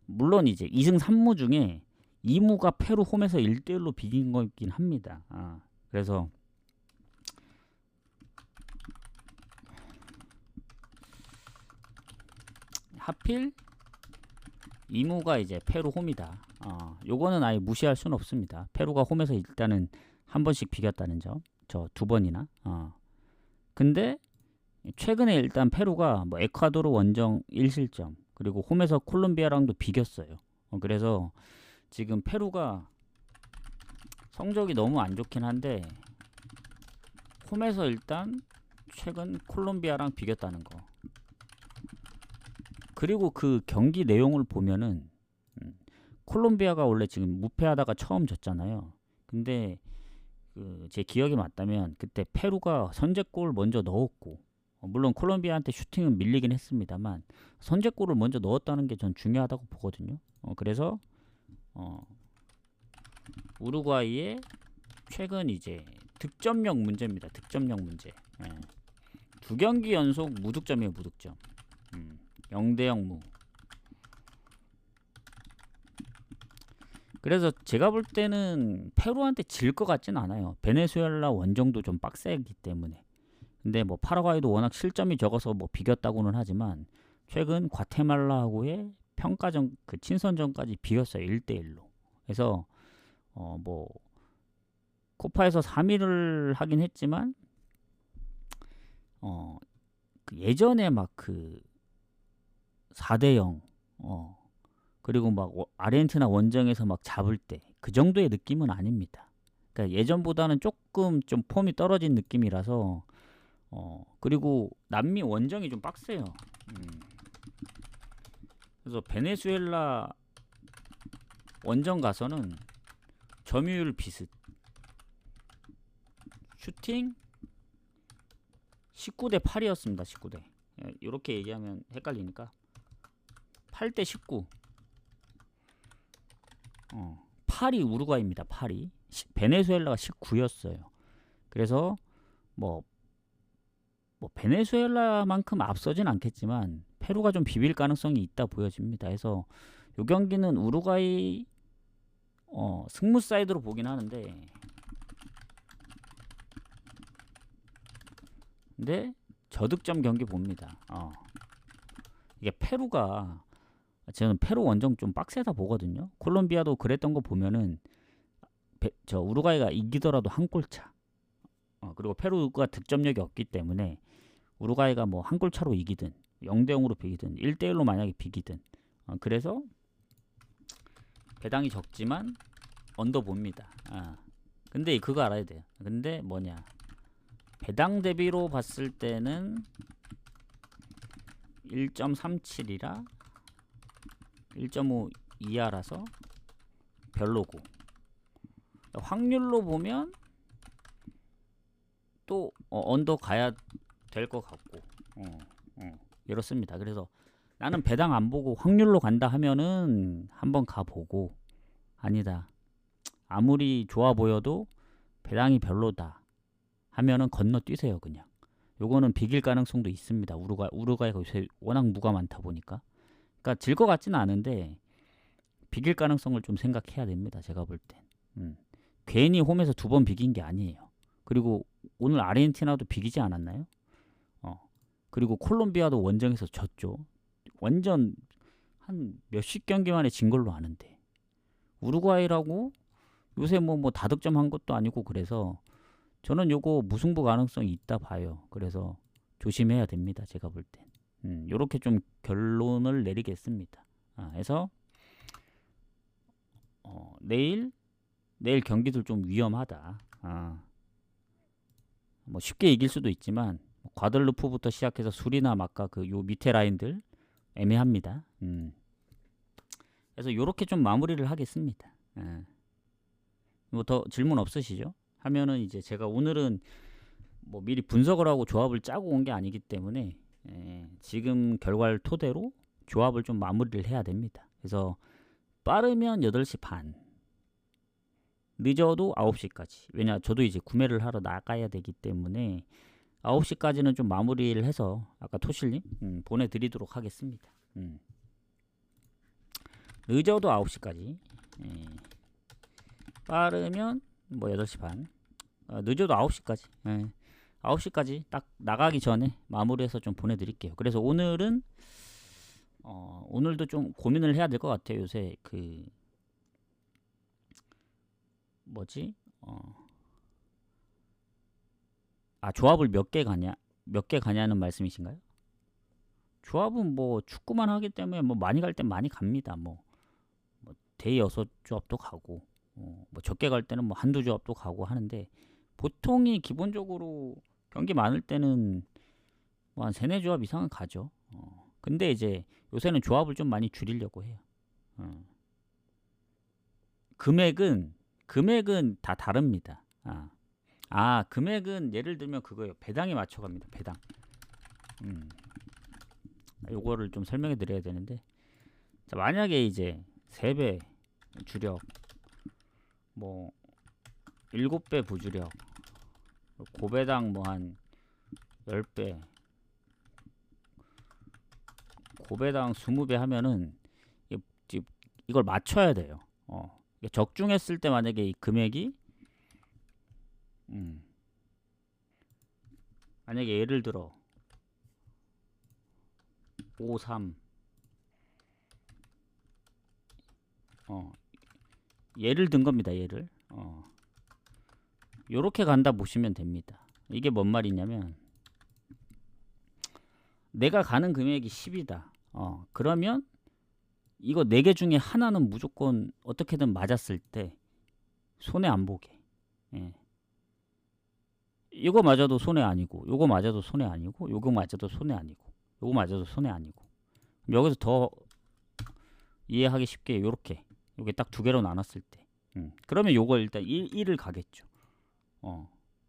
[SPEAKER 1] 물론 이제 2승 3무 중에 2무가 페루 홈에서 1대1로 비긴 거긴 합니다. 그래서 하필 2무가 이제 페루 홈이다. 요거는 아예 무시할 수는 없습니다. 페루가 홈에서 일단은 한 번씩 비겼다는 점, 저 2번이나. 근데 최근에 일단 페루가 뭐 에콰도르 원정 1실점 그리고 홈에서 콜롬비아랑도 비겼어요. 그래서 지금 페루가 성적이 너무 안 좋긴 한데 홈에서 일단 최근 콜롬비아랑 비겼다는 거. 그리고 그 경기 내용을 보면은 콜롬비아가 원래 지금 무패하다가 처음 졌잖아요. 근데 제 기억이 맞다면 그때 페루가 선제골 먼저 넣었고 물론 콜롬비아한테 슈팅은 밀리긴 했습니다만 선제골을 먼저 넣었다는 게 전 중요하다고 보거든요. 그래서 우루과이의 최근 이제 득점력 문제입니다. 득점력 문제. 2경기 연속 무득점이에요. 무득점. 0대0 무. 그래서 제가 볼 때는 페루한테 질 것 같진 않아요. 베네수엘라 원정도 좀 빡세기 때문에. 근데 뭐 파라과이도 워낙 실점이 적어서 뭐 비겼다고는 하지만 최근 과테말라하고의 평가전 그 친선전까지 비겼어요. 1대1로. 그래서 뭐 코파에서 3위를 하긴 했지만 그 예전에 막 그 4대0 그리고 막 아르헨티나 원정에서 막 잡을 때 그 정도의 느낌은 아닙니다. 그러니까 예전보다는 조금 좀 폼이 떨어진 느낌이라서 그리고 남미 원정이 좀 빡세요. 그래서 베네수엘라 원정 가서는 점유율 비슷, 슈팅 19대 8이었습니다. 19대. 이렇게 얘기하면 헷갈리니까 8대 19. 8이 우루과이입니다. 8이. 베네수엘라가 19였어요. 그래서 뭐 베네수엘라만큼 앞서진 않겠지만 페루가 좀 비빌 가능성이 있다 보여집니다. 그래서 이 경기는 우루과이 승무 사이드로 보긴 하는데 근데 저득점 경기 봅니다. 이게 페루가 저는 페루 원정 좀 빡세다 보거든요. 콜롬비아도 그랬던 거 보면은 저 우루과이가 이기더라도 한 골 차. 그리고 페루가 득점력이 없기 때문에 우루과이가 뭐 한 골 차로 이기든 0대0으로 비기든 1대1로 만약에 비기든 그래서 배당이 적지만 언더 봅니다. 근데 그거 알아야 돼요. 근데 뭐냐 배당 대비로 봤을 때는 1.37이라 1.5 이하라서 별로고 확률로 보면 또 언더 가야 될 것 같고 이렇습니다. 그래서 나는 배당 안 보고 확률로 간다 하면은 한번 가보고 아니다 아무리 좋아 보여도 배당이 별로다 하면은 건너뛰세요 그냥. 요거는 비길 가능성도 있습니다. 우루과이가 요새 워낙 무가 많다 보니까. 그러니까 질 것 같지는 않은데 비길 가능성을 좀 생각해야 됩니다. 제가 볼 땐. 괜히 홈에서 2번 비긴 게 아니에요. 그리고 오늘 아르헨티나도 비기지 않았나요? 그리고 콜롬비아도 원정에서 졌죠. 완전 한 몇십 경기 만에 진 걸로 아는데. 우루과이라고 요새 뭐 다득점 한 것도 아니고 그래서 저는 요거 무승부 가능성이 있다 봐요. 그래서 조심해야 됩니다. 제가 볼 땐. 요렇게 좀 결론을 내리겠습니다. 그래서 내일 경기들 좀 위험하다. 뭐 쉽게 이길 수도 있지만 과들루프부터 시작해서 수리나 아까 그 요 밑에 라인들 애매합니다. 그래서 요렇게 좀 마무리를 하겠습니다. 뭐 더 질문 없으시죠? 하면은 이제 제가 오늘은 뭐 미리 분석을 하고 조합을 짜고 온 게 아니기 때문에 지금 결과를 토대로 조합을 좀 마무리를 해야 됩니다. 그래서 빠르면 8시 반, 늦어도 9시까지. 왜냐 저도 이제 구매를 하러 나가야 되기 때문에 9시까지는 좀 마무리를 해서 아까 토실님 보내드리도록 하겠습니다. 늦어도 9시까지. 빠르면 뭐 8시 반, 늦어도 9시까지. 9시까지 딱 나가기 전에 마무리해서 좀 보내드릴게요. 그래서 오늘은 오늘도 좀 고민을 해야 될 것 같아요. 요새 그 뭐지? 조합을 몇 개 가냐는 말씀이신가요? 조합은 뭐 축구만 하기 때문에 뭐 많이 갈 땐 많이 갑니다. 뭐 대 6조합도 가고 뭐 적게 갈 때는 뭐 한두 조합도 가고 하는데 보통이 기본적으로 경기 많을 때는 뭐 한 3-4조합 이상은 가죠. 근데 이제 요새는 조합을 좀 많이 줄이려고 해요. 금액은 다 다릅니다. 금액은 예를 들면 그거예요. 배당에 맞춰갑니다. 배당. 요거를 좀 설명해 드려야 되는데, 자, 만약에 이제 3배 주력, 뭐 7배 부주력, 고배당 뭐 한 10배, 고배당 20배 하면은 이걸 맞춰야 돼요. 적중했을 때 만약에 이 금액이 만약에 예를 들어 5, 3 예를 든 겁니다. 예를 요렇게 간다 보시면 됩니다. 이게 뭔 말이냐면 내가 가는 금액이 10이다. 그러면 이거 4개 중에 하나는 무조건 어떻게든 맞았을 때 손해 안 보게. 이거 맞아도 손해 아니고, 요거 맞아도 손해 아니고, 요거 맞아도 손해 아니고, 요거 맞아도 손해 아니고. 여기서 더 이해하기 쉽게 요렇게 요게 딱 2개로 나눴을 때 그러면 요걸 일단 1을 가겠죠.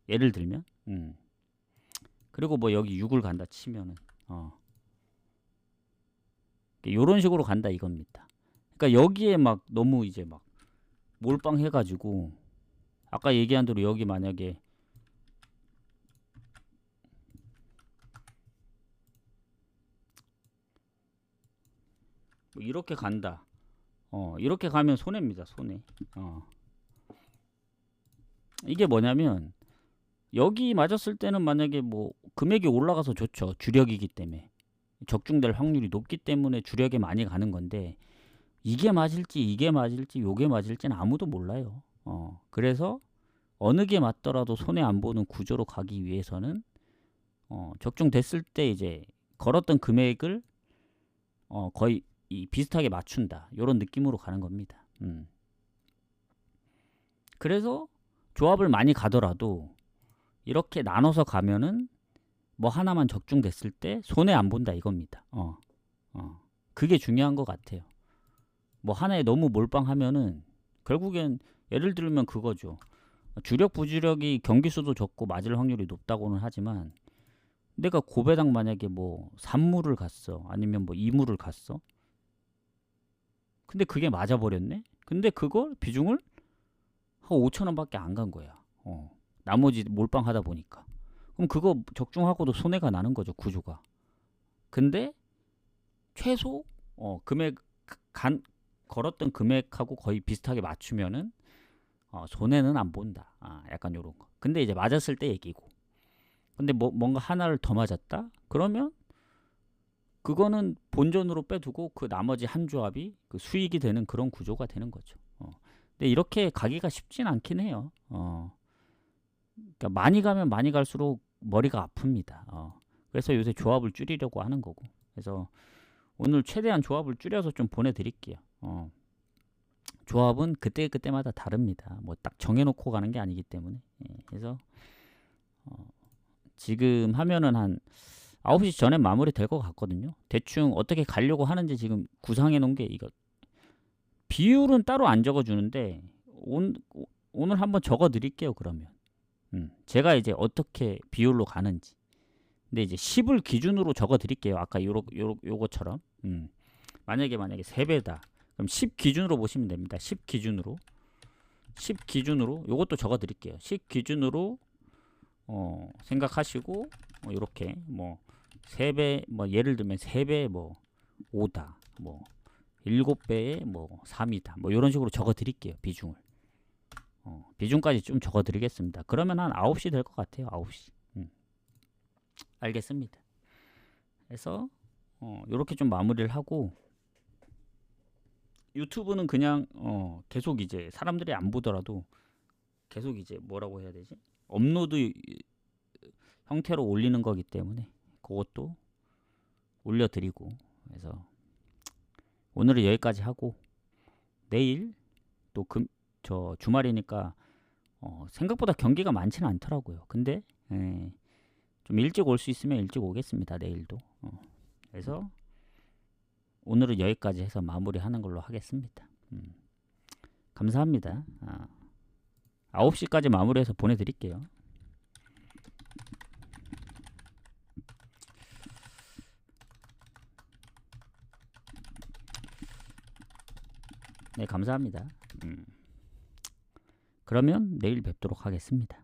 [SPEAKER 1] 예를 들면 그리고 뭐 여기 6을 간다 치면은 요런 식으로 간다 이겁니다. 그러니까 여기에 막 너무 이제 막 몰빵 해가지고 아까 얘기한 대로 여기 만약에 뭐 이렇게 간다. 이렇게 가면 손해입니다. 손해. 이게 뭐냐면 여기 맞았을 때는 만약에 뭐 금액이 올라가서 좋죠. 주력이기 때문에 적중될 확률이 높기 때문에 주력에 많이 가는 건데 이게 맞을지 요게 맞을지는 아무도 몰라요. 그래서 어느 게 맞더라도 손해 안 보는 구조로 가기 위해서는 적중됐을 때 이제 걸었던 금액을 거의 비슷하게 맞춘다. 이런 느낌으로 가는 겁니다. 그래서 조합을 많이 가더라도 이렇게 나눠서 가면은 뭐 하나만 적중됐을 때 손해 안 본다 이겁니다. 그게 중요한 것 같아요. 뭐 하나에 너무 몰빵하면은 결국엔 예를 들면 그거죠. 주력 부주력이 경기 수도 적고 맞을 확률이 높다고는 하지만 내가 고배당 만약에 뭐 3무를 갔어 아니면 뭐 2무를 갔어 근데 그게 맞아버렸네. 근데 그걸 비중을 한 5,000원밖에 안 간 거야. 나머지 몰빵하다 보니까. 그럼 그거 적중하고도 손해가 나는 거죠, 구조가. 근데 최소 금액 걸었던 금액하고 거의 비슷하게 맞추면은 손해는 안 본다. 약간 요런 거. 근데 이제 맞았을 때 얘기고. 근데 뭔가 하나를 더 맞았다? 그러면 그거는 본전으로 빼두고 그 나머지 한 조합이 그 수익이 되는 그런 구조가 되는 거죠. 근데 이렇게 가기가 쉽진 않긴 해요. 그러니까 많이 가면 많이 갈수록 머리가 아픕니다. 그래서 요새 조합을 줄이려고 하는 거고. 그래서 오늘 최대한 조합을 줄여서 좀 보내드릴게요. 조합은 그때그때마다 다릅니다. 뭐 딱 정해놓고 가는 게 아니기 때문에. 그래서 지금 하면은 한 9시 전에 마무리 될 것 같거든요. 대충 어떻게 가려고 하는지 지금 구상해 놓은 게 이거. 비율은 따로 안 적어주는데 오늘 한번 적어 드릴게요. 그러면 제가 이제 어떻게 비율로 가는지. 근데 이제 10을 기준으로 적어 드릴게요. 아까 요거처럼. 만약에 3배다. 그럼 10 기준으로 보시면 됩니다. 10 기준으로 요것도 적어 드릴게요. 10 기준으로 생각하시고 이렇게 뭐 3배 뭐 예를 들면 3배 뭐 5다. 뭐 7배에 뭐 3이다. 뭐 이런 식으로 적어 드릴게요. 비중을. 비중까지 좀 적어 드리겠습니다. 그러면 한 9시 될 것 같아요. 9시. 알겠습니다. 그래서 이렇게 좀 마무리를 하고 유튜브는 그냥 계속 이제 사람들이 안 보더라도 계속 이제 뭐라고 해야 되지? 업로드 형태로 올리는 거기 때문에 그것도 올려드리고. 그래서 오늘은 여기까지 하고 내일 또 저 주말이니까 생각보다 경기가 많지는 않더라고요. 근데 좀 일찍 올 수 있으면 일찍 오겠습니다. 내일도. 그래서 오늘은 여기까지 해서 마무리하는 걸로 하겠습니다. 감사합니다. 9시까지 마무리해서 보내드릴게요. 네, 감사합니다. 그러면 내일 뵙도록 하겠습니다.